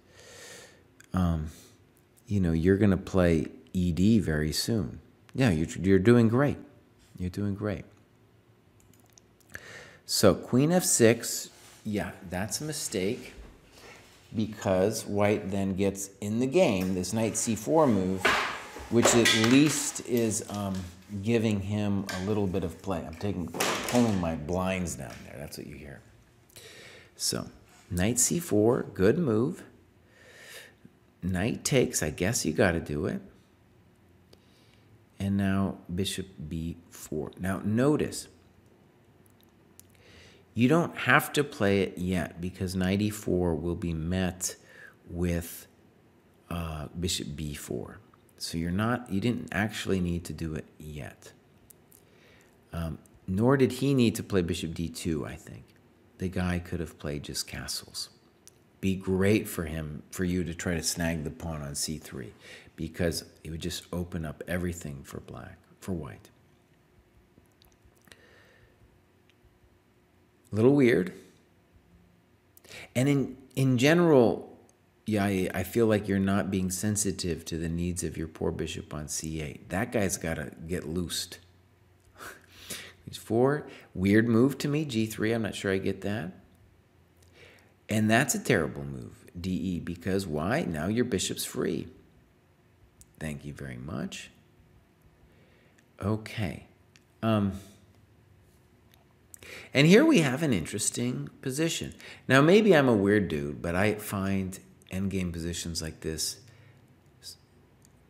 You're going to play ED very soon. Yeah, you're doing great. You're doing great. So queen F6, yeah, that's a mistake because white then gets in the game this knight C4 move, which at least is giving him a little bit of play. I'm pulling my blinds down there. That's what you hear. So knight C4, good move. Knight takes, I guess you got to do it. And now bishop B4. Now notice, you don't have to play it yet because knight E4 will be met with bishop B4. So you didn't actually need to do it yet. Nor did he need to play bishop D2, I think. The guy could have played just castles. Be great for you to try to snag the pawn on C3 because it would just open up everything for white. A little weird. And in general, yeah, I feel like you're not being sensitive to the needs of your poor bishop on C8. That guy's got to get loosed. H4, weird move to me, G3, I'm not sure I get that. And that's a terrible move, DE, because why? Now your bishop's free. Thank you very much. Okay, And here we have an interesting position. Now, maybe I'm a weird dude, but I find endgame positions like this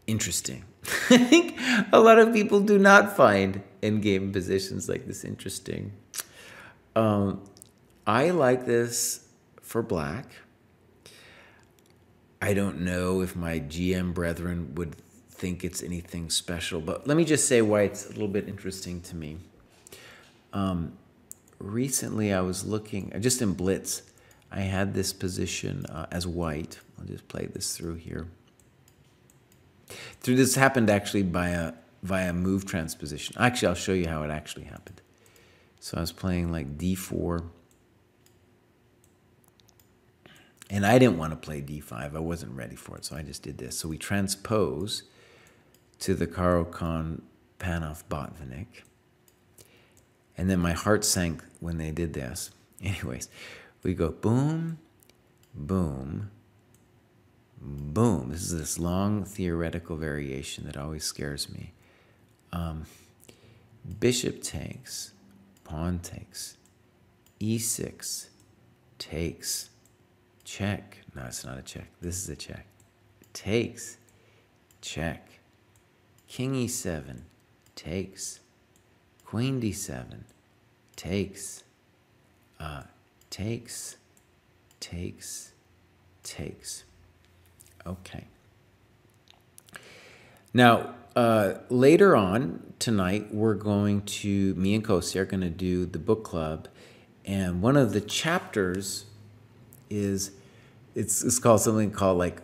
interesting. I think a lot of people do not find endgame positions like this interesting. I like this for black. I don't know if my GM brethren would think it's anything special, but let me just say why it's a little bit interesting to me. Recently, I was looking, just in Blitz, I had this position as white. I'll just play this through here. This happened actually via move transposition. Actually, I'll show you how it actually happened. So I was playing like d4. And I didn't want to play d5. I wasn't ready for it, so I just did this. So we transpose to the Caro-Kann Panov Botvinnik. And then my heart sank when they did this. Anyways, we go boom, boom, boom. This is this long theoretical variation that always scares me. Bishop takes, pawn takes, e6 takes, check. No, it's not a check. This is a check. Takes, check. King e7 takes. Queen d7 takes, takes, takes. Okay. Now, later on tonight, me and Kosi are going to do the book club, and one of the chapters is, it's called something called like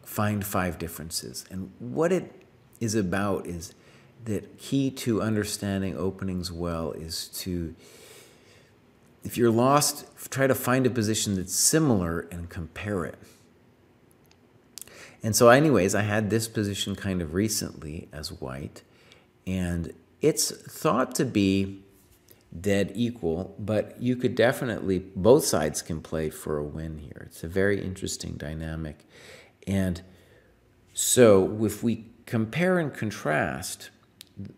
Find 5 Differences. And what it is about is that key to understanding openings well is to, if you're lost, try to find a position that's similar and compare it. And so anyways, I had this position kind of recently as white, and it's thought to be dead equal, but you could definitely, both sides can play for a win here. It's a very interesting dynamic. And so if we compare and contrast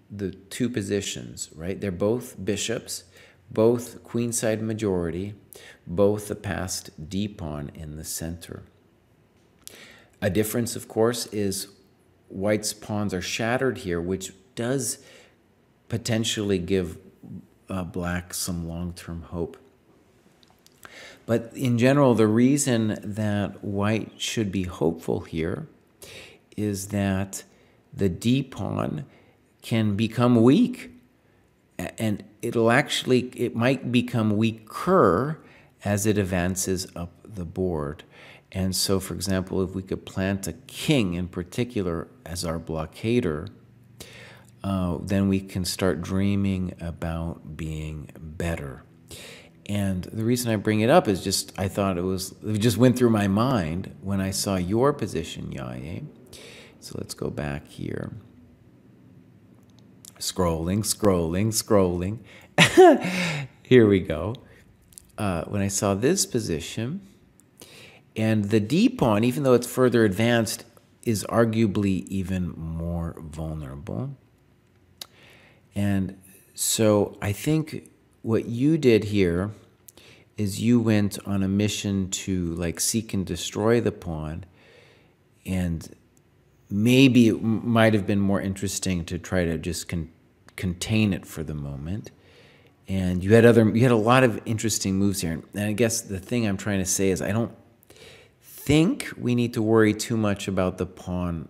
the two positions, right? They're both bishops, both queenside majority, both the passed d-pawn in the center. A difference, of course, is white's pawns are shattered here, which does potentially give black some long-term hope. But in general, the reason that white should be hopeful here is that the d-pawn can become weak, and it might become weaker as it advances up the board. And so, for example, if we could plant a king in particular as our blockader, then we can start dreaming about being better. And the reason I bring it up is just, I thought it just went through my mind when I saw your position, Yaye. So let's go back here. Scrolling. Here we go. When I saw this position, and the d-pawn, even though it's further advanced, is arguably even more vulnerable. And so I think what you did here is you went on a mission to like seek and destroy the pawn, and maybe it might have been more interesting to try to just contain it for the moment. And you had a lot of interesting moves here. And I guess the thing I'm trying to say is I don't think we need to worry too much about the pawn,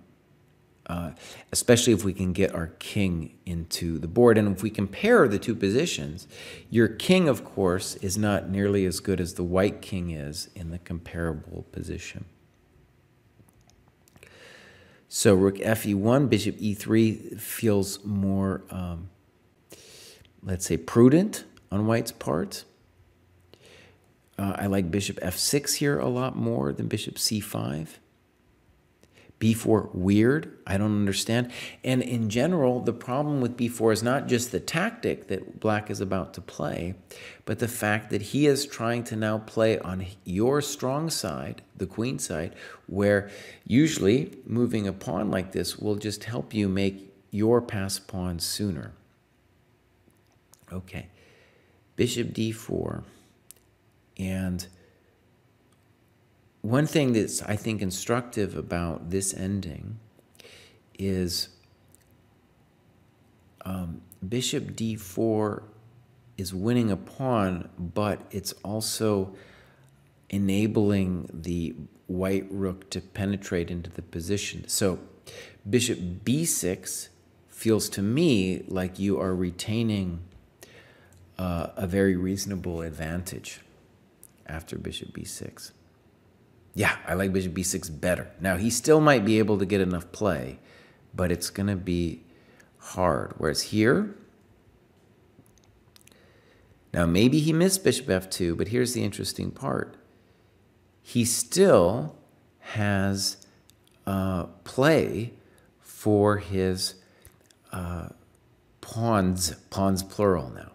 especially if we can get our king into the board. And if we compare the two positions, your king, of course, is not nearly as good as the white king is in the comparable position. So rook fe1, bishop e3 feels more, let's say, prudent on white's part. I like bishop f6 here a lot more than bishop c5. b4, weird. I don't understand. And in general, the problem with b4 is not just the tactic that black is about to play, but the fact that he is trying to now play on your strong side, the queen side, where usually moving a pawn like this will just help you make your passed pawn sooner. Okay. Bishop d4. And one thing that's, I think, instructive about this ending is bishop d4 is winning a pawn, but it's also enabling the white rook to penetrate into the position. So bishop b6 feels to me like you are retaining a very reasonable advantage after bishop b6. Yeah, I like bishop b6 better. Now, he still might be able to get enough play, but it's going to be hard. Whereas here, now maybe he missed bishop f2, but here's the interesting part. He still has play for his pawns plural now.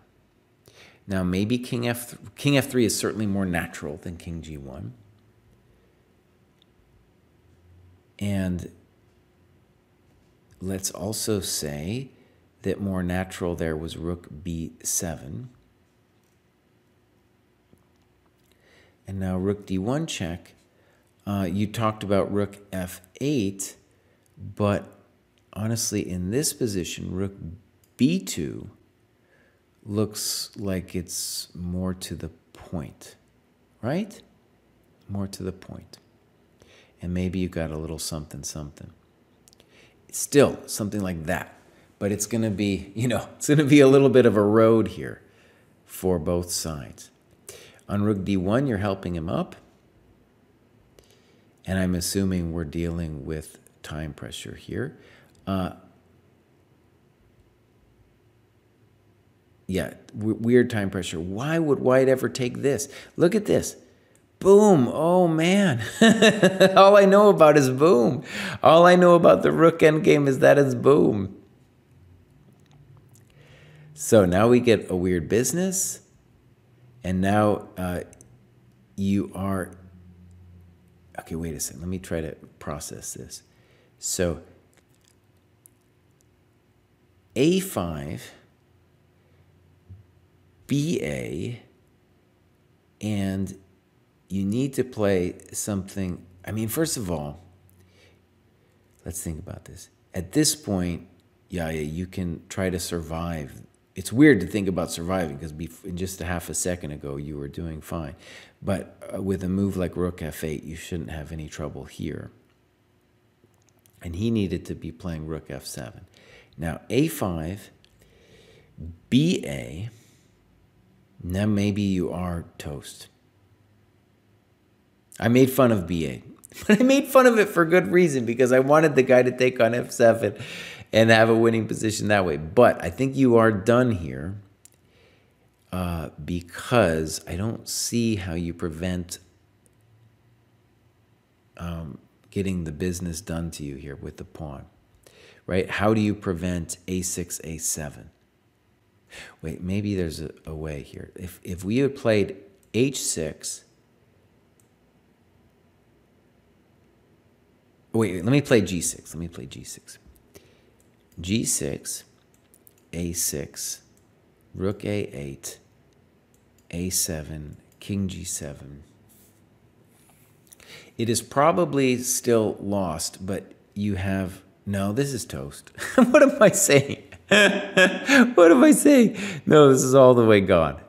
Now maybe king f3 is certainly more natural than king g1. And let's also say that more natural there was rook b7. And now rook d1 check. You talked about rook f8, but honestly, in this position, rook b2 looks like it's more to the point, right? More to the point. And maybe you got a little something, something. Still, something like that. But it's going to be, it's going to be a little bit of a road here for both sides. On rook d1, you're helping him up. And I'm assuming we're dealing with time pressure here. Yeah, weird time pressure. Why would white ever take this? Look at this. Boom. Oh, man. All I know about is boom. All I know about the rook endgame is that it's boom. So now we get a weird business. And now you are... Okay, wait a second. Let me try to process this. So a5, ba, and you need to play something. I mean, first of all, let's think about this. At this point, yeah, you can try to survive. It's weird to think about surviving because just a half a second ago you were doing fine. But with a move like rook f8, you shouldn't have any trouble here. And he needed to be playing rook f7. Now a5, ba, now maybe you are toast. I made fun of ba, but I made fun of it for good reason because I wanted the guy to take on f7 and have a winning position that way. But I think you are done here because I don't see how you prevent getting the business done to you here with the pawn, right? How do you prevent a6, a7? Wait, maybe there's a way here. If we had played h6, wait, let me play g6. Let me play g6. g6, a6, rook a8, a7, king g7. It is probably still lost, but you have... No, this is toast. What am I saying? What am I saying? No, this is all the way gone.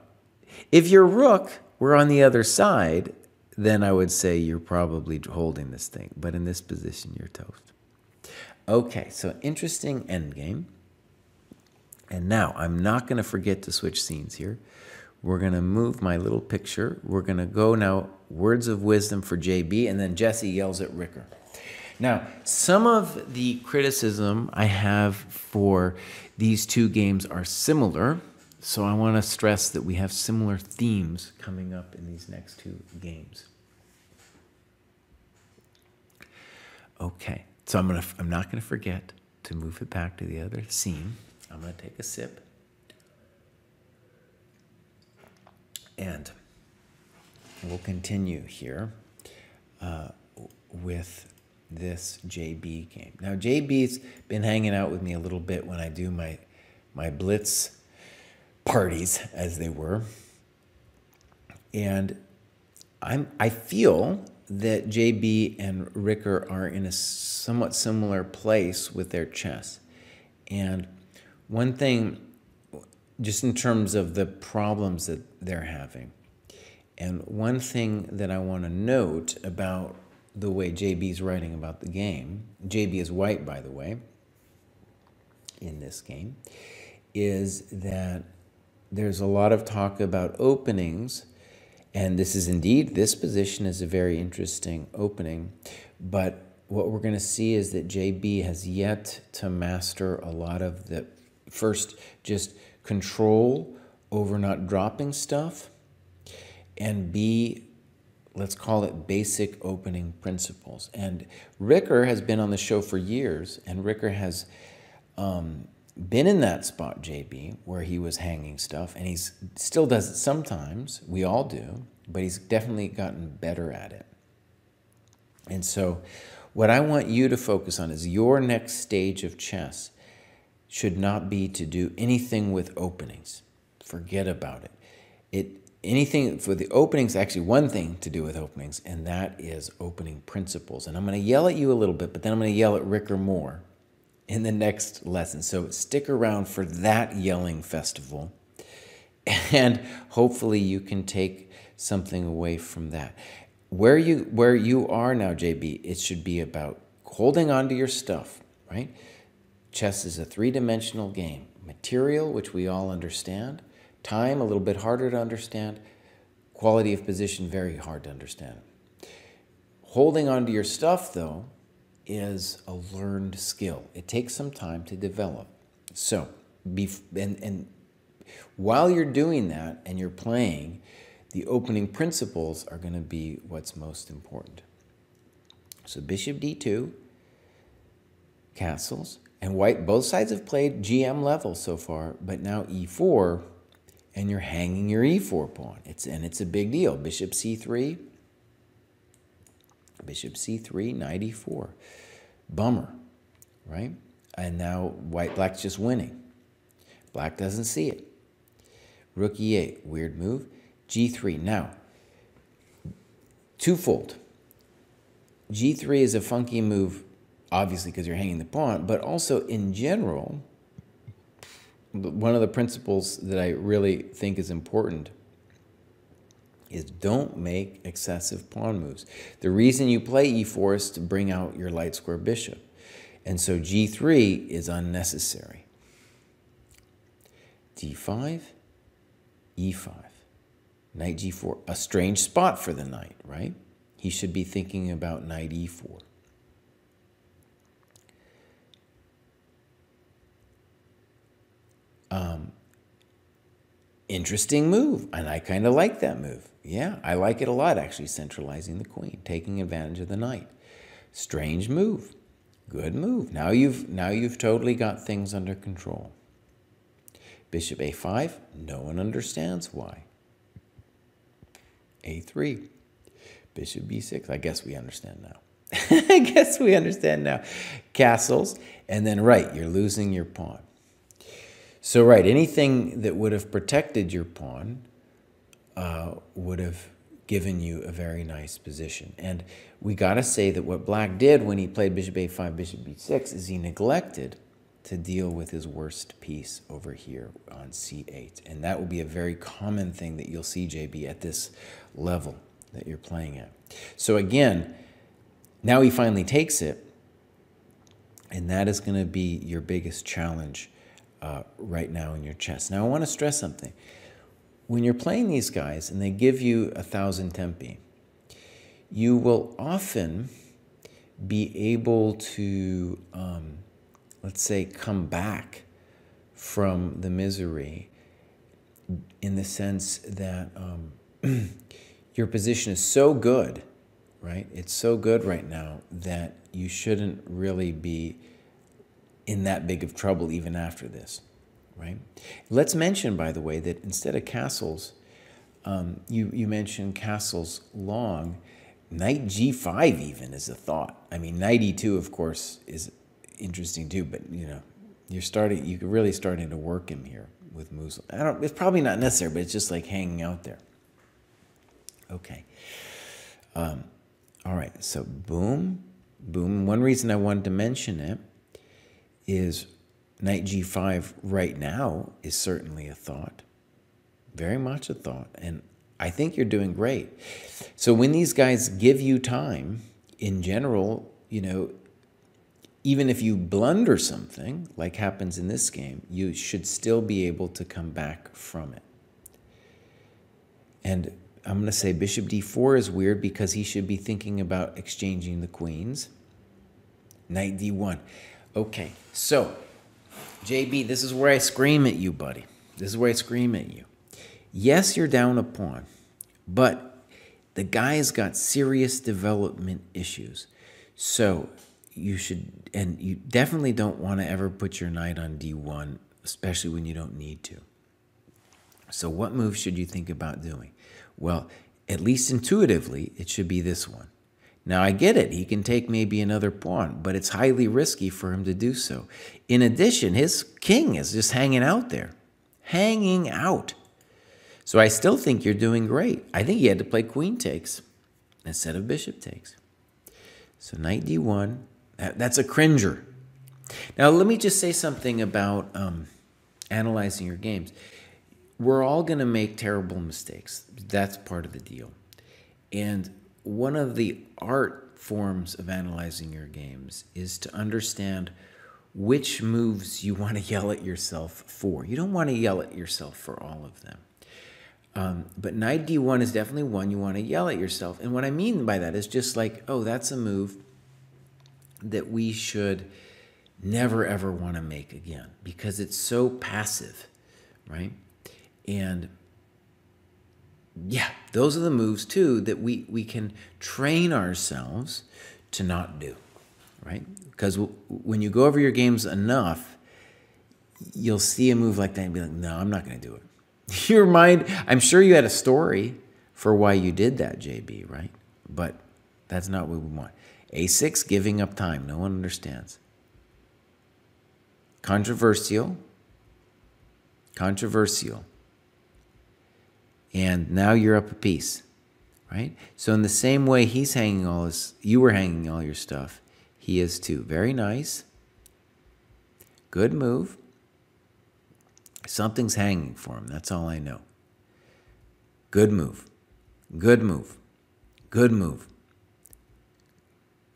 If your rook were on the other side, then I would say you're probably holding this thing. But in this position, you're toast. Okay, so interesting endgame. And now, I'm not going to forget to switch scenes here. We're going to move my little picture. We're going to go now, words of wisdom for JB, and then Jesse yells at Ricker. Now, some of the criticism I have for these two games are similar, so I want to stress that we have similar themes coming up in these next two games. Okay, so I'm not going to forget to move it back to the other scene. I'm going to take a sip. And we'll continue here with this JB game. Now, JB's been hanging out with me a little bit when I do my Blitz parties, as they were. And I feel that JB and Ricker are in a somewhat similar place with their chess. And one thing, just in terms of the problems that they're having, and one thing that I want to note about the way JB's writing about the game, JB is white, by the way, in this game, is that there's a lot of talk about openings. And this is indeed, this position is a very interesting opening. But what we're going to see is that JB has yet to master a lot of the, first, just control over not dropping stuff, and B, let's call it basic opening principles. And Ricker has been on the show for years, and Ricker has been in that spot, JB, where he was hanging stuff, and he's still does it sometimes. We all do, but he's definitely gotten better at it. And so what I want you to focus on is your next stage of chess should not be to do anything with openings. Forget about it. Anything for the openings, actually one thing to do with openings, and that is opening principles. And I'm going to yell at you a little bit, but then I'm going to yell at Ricker more in the next lesson. So stick around for that yelling festival, and hopefully you can take something away from that. Where you are now, JB, it should be about holding on to your stuff, right? Chess is a three-dimensional game. Material, which we all understand. Time, a little bit harder to understand. Quality of position, very hard to understand. Holding on to your stuff, though, is a learned skill. It takes some time to develop. So, and while you're doing that and you're playing, the opening principles are going to be what's most important. So bishop d2, castles, and white, both sides have played GM level so far, but now e4, and you're hanging your e4 pawn. It's a big deal. Bishop c3, knight e4. Bummer, right? And now black's just winning. Black doesn't see it. Rook e8, weird move. G3. Now, twofold. G3 is a funky move, obviously because you're hanging the pawn, but also in general, one of the principles that I really think is important is don't make excessive pawn moves. The reason you play e4 is to bring out your light square bishop. And so g3 is unnecessary. d5, e5. Knight g4, a strange spot for the knight, right? He should be thinking about knight e4. Interesting move, and I kind of like that move. Yeah, I like it a lot, actually, centralizing the queen, taking advantage of the knight. Strange move. Good move. Now you've totally got things under control. Bishop a5, no one understands why. a3, bishop b6, I guess we understand now. I guess we understand now. Castles, and then right, you're losing your pawn. So right, anything that would have protected your pawn would have given you a very nice position. And we got to say that what black did when he played bishop a5, bishop b6 is he neglected to deal with his worst piece over here on c8. And that will be a very common thing that you'll see, JB, at this level that you're playing at. So again, now he finally takes it, and that is going to be your biggest challenge right now in your chess. Now I want to stress something. When you're playing these guys and they give you 1,000 tempi, you will often be able to, let's say, come back from the misery in the sense that your position is so good, right? It's so good right now that you shouldn't really be in that big of trouble even after this, right? Let's mention, by the way, that instead of castles, you mentioned castles long. Knight g5 even is a thought. I mean, knight e2, of course, is interesting too, but you know, you're really starting to work him here. with moves. It's probably not necessary, but it's just like hanging out there. Okay. All right, so boom, boom. One reason I wanted to mention it is knight g5 right now is certainly a thought, very much a thought, and I think you're doing great. So when these guys give you time, in general, you know, even if you blunder something, like happens in this game, you should still be able to come back from it. And I'm going to say bishop d4 is weird because he should be thinking about exchanging the queens. Knight d1. Okay, so, JB, this is where I scream at you, buddy. This is where I scream at you. Yes, you're down a pawn, but the guy's got serious development issues. So you should, and you definitely don't want to ever put your knight on d1, especially when you don't need to. So what move should you think about doing? Well, at least intuitively, it should be this one. Now, I get it. He can take maybe another pawn, but it's highly risky for him to do so. In addition, his king is just hanging out there. Hanging out. So I still think you're doing great. I think he had to play queen takes instead of bishop takes. So knight d1, that's a cringer. Now, let me just say something about analyzing your games. We're all going to make terrible mistakes. That's part of the deal. And one of the art forms of analyzing your games is to understand which moves you want to yell at yourself for. You don't want to yell at yourself for all of them. But knight d1 is definitely one you want to yell at yourself. And what I mean by that is just like, oh, that's a move that we should never, ever want to make again because it's so passive, right? And yeah, those are the moves, too, that we can train ourselves to not do, right? Because when you go over your games enough, you'll see a move like that and be like, no, I'm not going to do it. Your mind, I'm sure you had a story for why you did that, JB, right? But that's not what we want. A6, giving up time. No one understands. Controversial. Controversial. And now you're up a piece, right? So in the same way he's hanging all his, you were hanging all your stuff, he is too. Very nice. Good move. Something's hanging for him. That's all I know. Good move. Good move. Good move.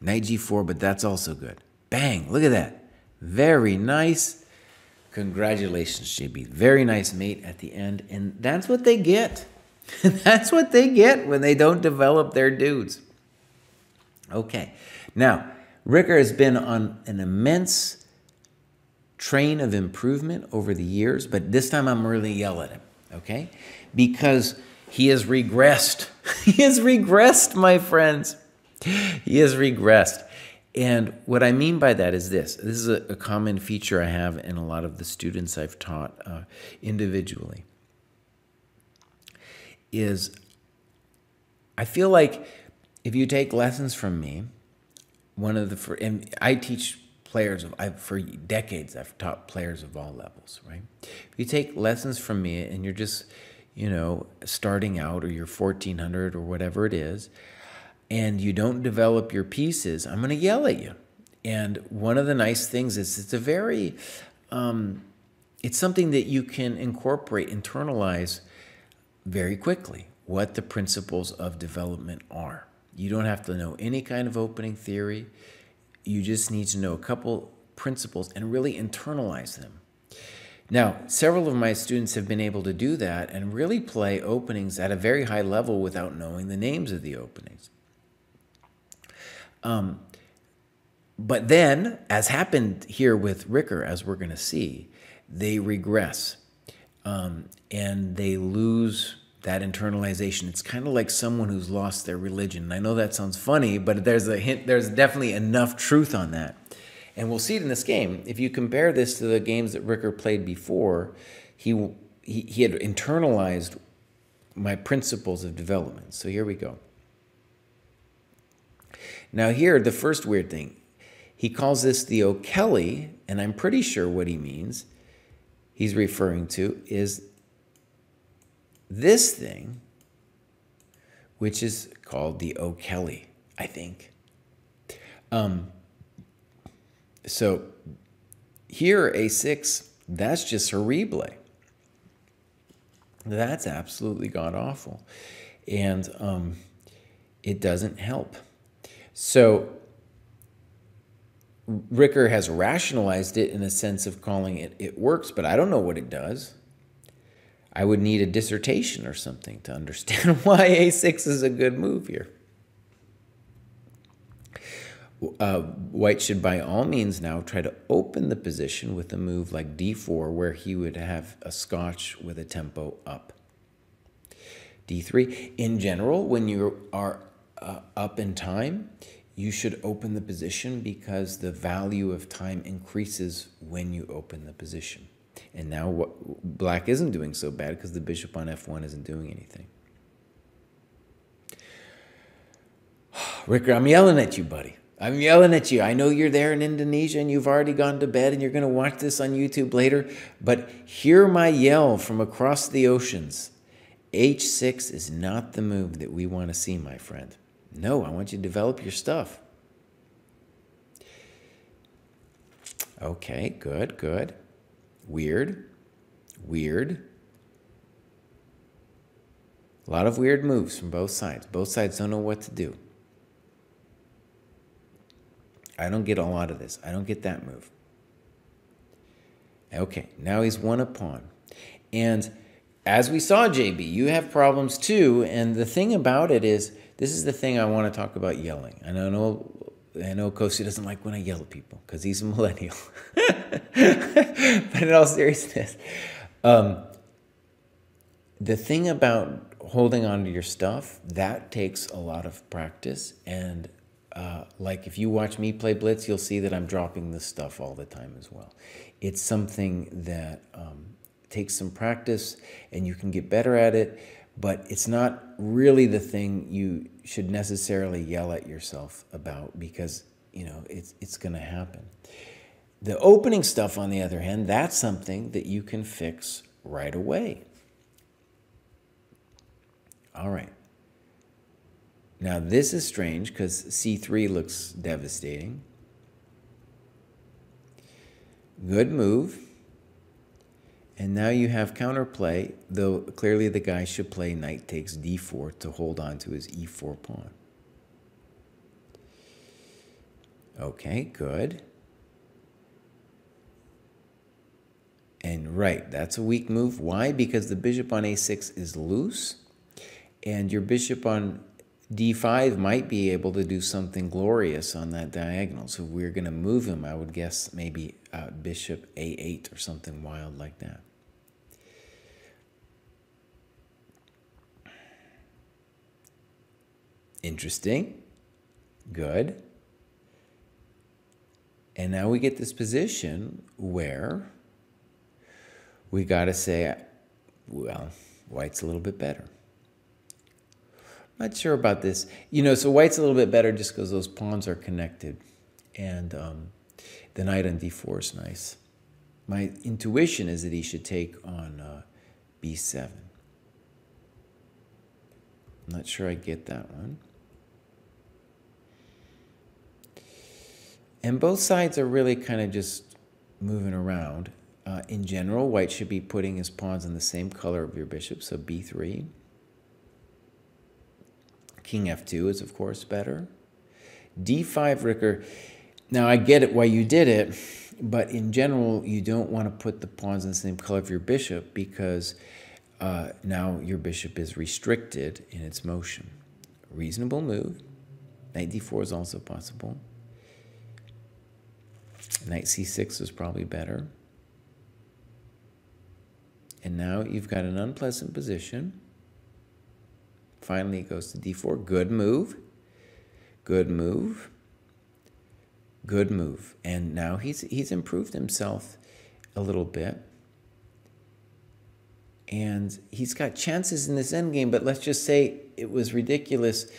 Knight g4, but that's also good. Bang. Look at that. Very nice. Congratulations, JB. Very nice mate at the end. And that's what they get. That's what they get when they don't develop their dudes. Okay. Now, Ricker has been on an immense train of improvement over the years, but this time I'm really yelling at him, okay? Because he has regressed. He has regressed, my friends. He has regressed. And what I mean by that is this. This is a common feature I have in a lot of the students I've taught individually. Is I feel like if you take lessons from me, and I teach players, for decades I've taught players of all levels, right? If you take lessons from me and you're just, you know, starting out or you're 1400 or whatever it is, and you don't develop your pieces, I'm going to yell at you. And one of the nice things is it's a very, it's something that you can incorporate, internalize very quickly, what the principles of development are. You don't have to know any kind of opening theory. You just need to know a couple principles and really internalize them. Now, several of my students have been able to do that and really play openings at a very high level without knowing the names of the openings. But then, as happened here with Ricker, as we're going to see, they regress and they lose that internalization. It's kind of like someone who's lost their religion. And I know that sounds funny, but there's a hint, there's definitely enough truth on that. And we'll see it in this game. If you compare this to the games that Ricker played before, he had internalized my principles of development. So here we go. Now here, the first weird thing, he calls this the O'Kelly, and I'm pretty sure what he means he's referring to is this thing, which is called the O'Kelly, I think. So here, A6, that's just horrible. That's absolutely god-awful. And it doesn't help. So Ricker has rationalized it in a sense of calling it works, but I don't know what it does. I would need a dissertation or something to understand why A6 is a good move here. White should by all means now try to open the position with a move like D4, where he would have a scotch with a tempo up. D3. In general, when you are up in time, you should open the position because the value of time increases when you open the position. And now black isn't doing so bad because the bishop on F1 isn't doing anything. Ricker, I'm yelling at you, buddy. I'm yelling at you. I know you're there in Indonesia and you've already gone to bed and you're going to watch this on YouTube later, but hear my yell from across the oceans. H6 is not the move that we want to see, my friend. No, I want you to develop your stuff. Okay, good, good. Weird, weird. A lot of weird moves from both sides. Both sides don't know what to do. I don't get a lot of this. I don't get that move. Okay, now he's won a pawn. And as we saw, JB, you have problems too. And the thing about it is, this is the thing I want to talk about yelling. And I know Kosi doesn't like when I yell at people because he's a millennial. But in all seriousness, the thing about holding on to your stuff, that takes a lot of practice. And like if you watch me play Blitz, you'll see that I'm dropping this stuff all the time as well. It's something that takes some practice and you can get better at it, but it's not really the thing you should necessarily yell at yourself about because, you know, it's going to happen. The opening stuff, on the other hand, that's something that you can fix right away. All right. Now, this is strange because C3 looks devastating. Good move. And now you have counterplay, though clearly the guy should play knight takes D4 to hold on to his E4 pawn. Okay, good. And right, that's a weak move. Why? Because the bishop on A6 is loose, and your bishop on D5 might be able to do something glorious on that diagonal. So if we're going to move him, I would guess maybe bishop A8 or something wild like that. Interesting. Good. And now we get this position where we got to say, well, white's a little bit better. Not sure about this. You know, so white's a little bit better just because those pawns are connected. And the knight on D4 is nice. My intuition is that he should take on B7. I'm not sure I get that one. And both sides are really kind of just moving around. In general, white should be putting his pawns in the same color of your bishop, so B3. King F2 is, of course, better. D5, Ricker. Now, I get it why you did it, but in general, you don't want to put the pawns in the same color of your bishop because now your bishop is restricted in its motion. Reasonable move. Knight D4 is also possible. Knight C6 is probably better. And now you've got an unpleasant position. Finally, it goes to D4. Good move. Good move. Good move. And now he's improved himself a little bit. And he's got chances in this endgame, but let's just say it was ridiculous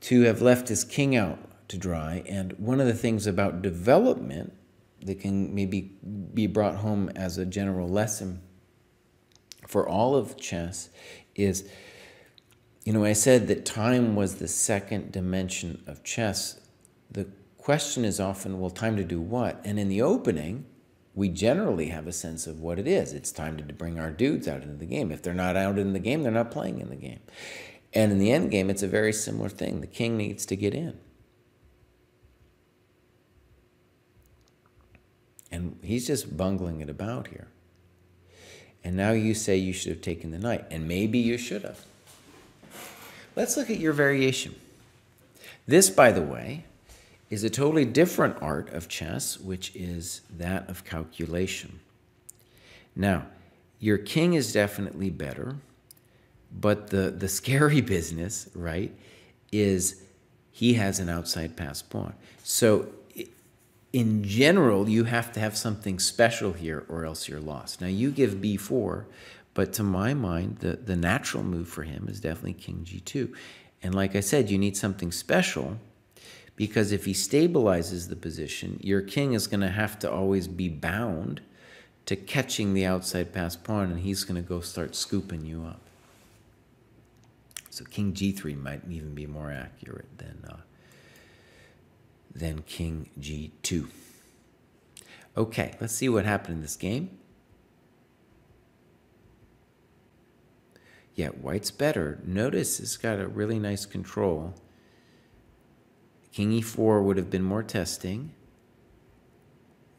to have left his king out to dry. And one of the things about development that can maybe be brought home as a general lesson for all of chess is, I said that time was the second dimension of chess. The question is often, well, time to do what? And in the opening, we generally have a sense of what it is. It's time to bring our dudes out into the game. If they're not out in the game, they're not playing in the game. And in the end game, it's a very similar thing. The king needs to get in. And he's just bungling it about here. And now you say you should have taken the knight. And maybe you should have. Let's look at your variation. This, by the way, is a totally different art of chess, which is that of calculation. Now, your king is definitely better, but the scary business, right, is he has an outside pass pawn. So in general, you have to have something special here or else you're lost. Now, you give b4, but to my mind, the natural move for him is definitely king g2. And like I said, you need something special, because if he stabilizes the position, your king is going to have to always be bound to catching the outside pass pawn, and he's going to go start scooping you up. So king g3 might even be more accurate than king g2. Okay, let's see what happened in this game. Yeah, white's better. Notice it's got a really nice control. King e4 would have been more testing.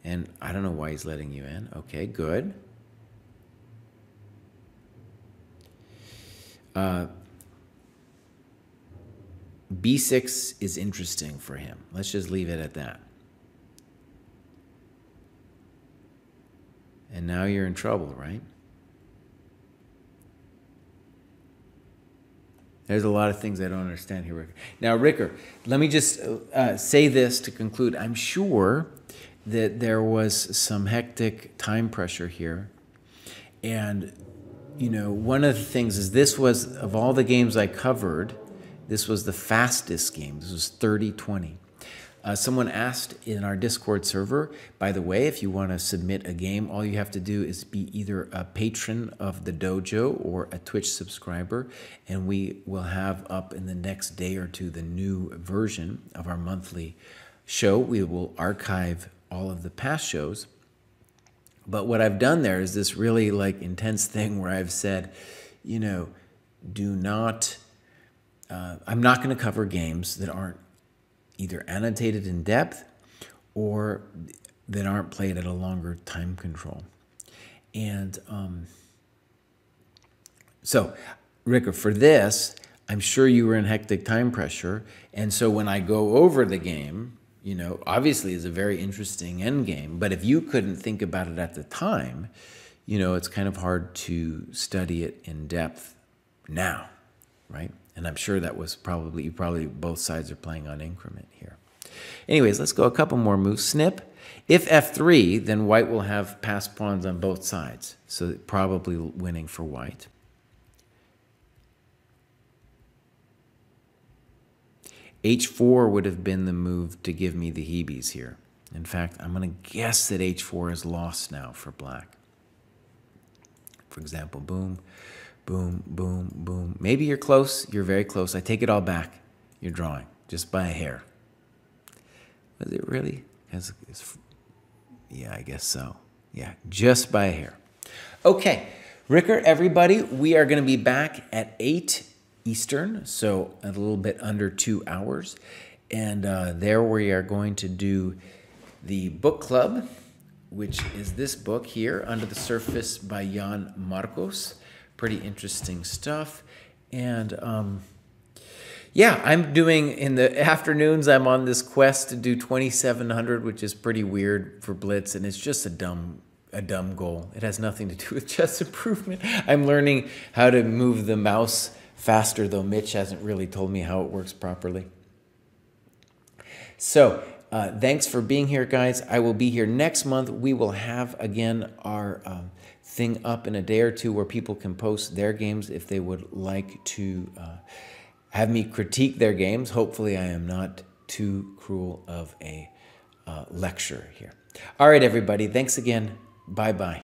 And I don't know why he's letting you in. Okay, good. B6 is interesting for him. Let's just leave it at that. And now you're in trouble, right? There's a lot of things I don't understand here, Ricker. Now, Ricker, let me just say this to conclude. I'm sure that there was some hectic time pressure here. And, one of the things is this was, of all the games I covered, this was the fastest game. This was 30-20. Someone asked in our Discord server, by the way, if you want to submit a game, all you have to do is be either a patron of the dojo or a Twitch subscriber, and we will have up in the next day or two the new version of our monthly show. We will archive all of the past shows. But what I've done there is this really intense thing where I've said, do not, I'm not going to cover games that aren't either annotated in depth or that aren't played at a longer time control. And so, Ricker, for this, I'm sure you were in hectic time pressure. And so when I go over the game, obviously it's a very interesting end game. But if you couldn't think about it at the time, it's kind of hard to study it in depth now, right? And I'm sure that was probably both sides are playing on increment here. Anyways, let's go a couple more moves. Snip. If f3, then white will have passed pawns on both sides. So probably winning for white. h4 would have been the move to give me the heebies here. In fact, I'm going to guess that h4 is lost now for black. For example, boom. Boom, boom, boom. Maybe you're close. You're very close. I take it all back. You're drawing just by a hair. Was it really? Yeah, I guess so. Yeah, just by a hair. Okay, Ricker, everybody, we are going to be back at 8 Eastern, so a little bit under 2 hours. And there we are going to do the book club, which is this book here, Under the Surface by Jan Marcos. Pretty interesting stuff. And yeah, I'm doing, in the afternoons, I'm on this quest to do 2700, which is pretty weird for Blitz, and it's just a dumb goal. It has nothing to do with chess improvement. I'm learning how to move the mouse faster, though Mitch hasn't really told me how it works properly. So thanks for being here, guys. I will be here next month. We will have, again, our thing up in a day or two where people can post their games if they would like to have me critique their games. Hopefully I am not too cruel of a lecturer here. All right, everybody. Thanks again. Bye-bye.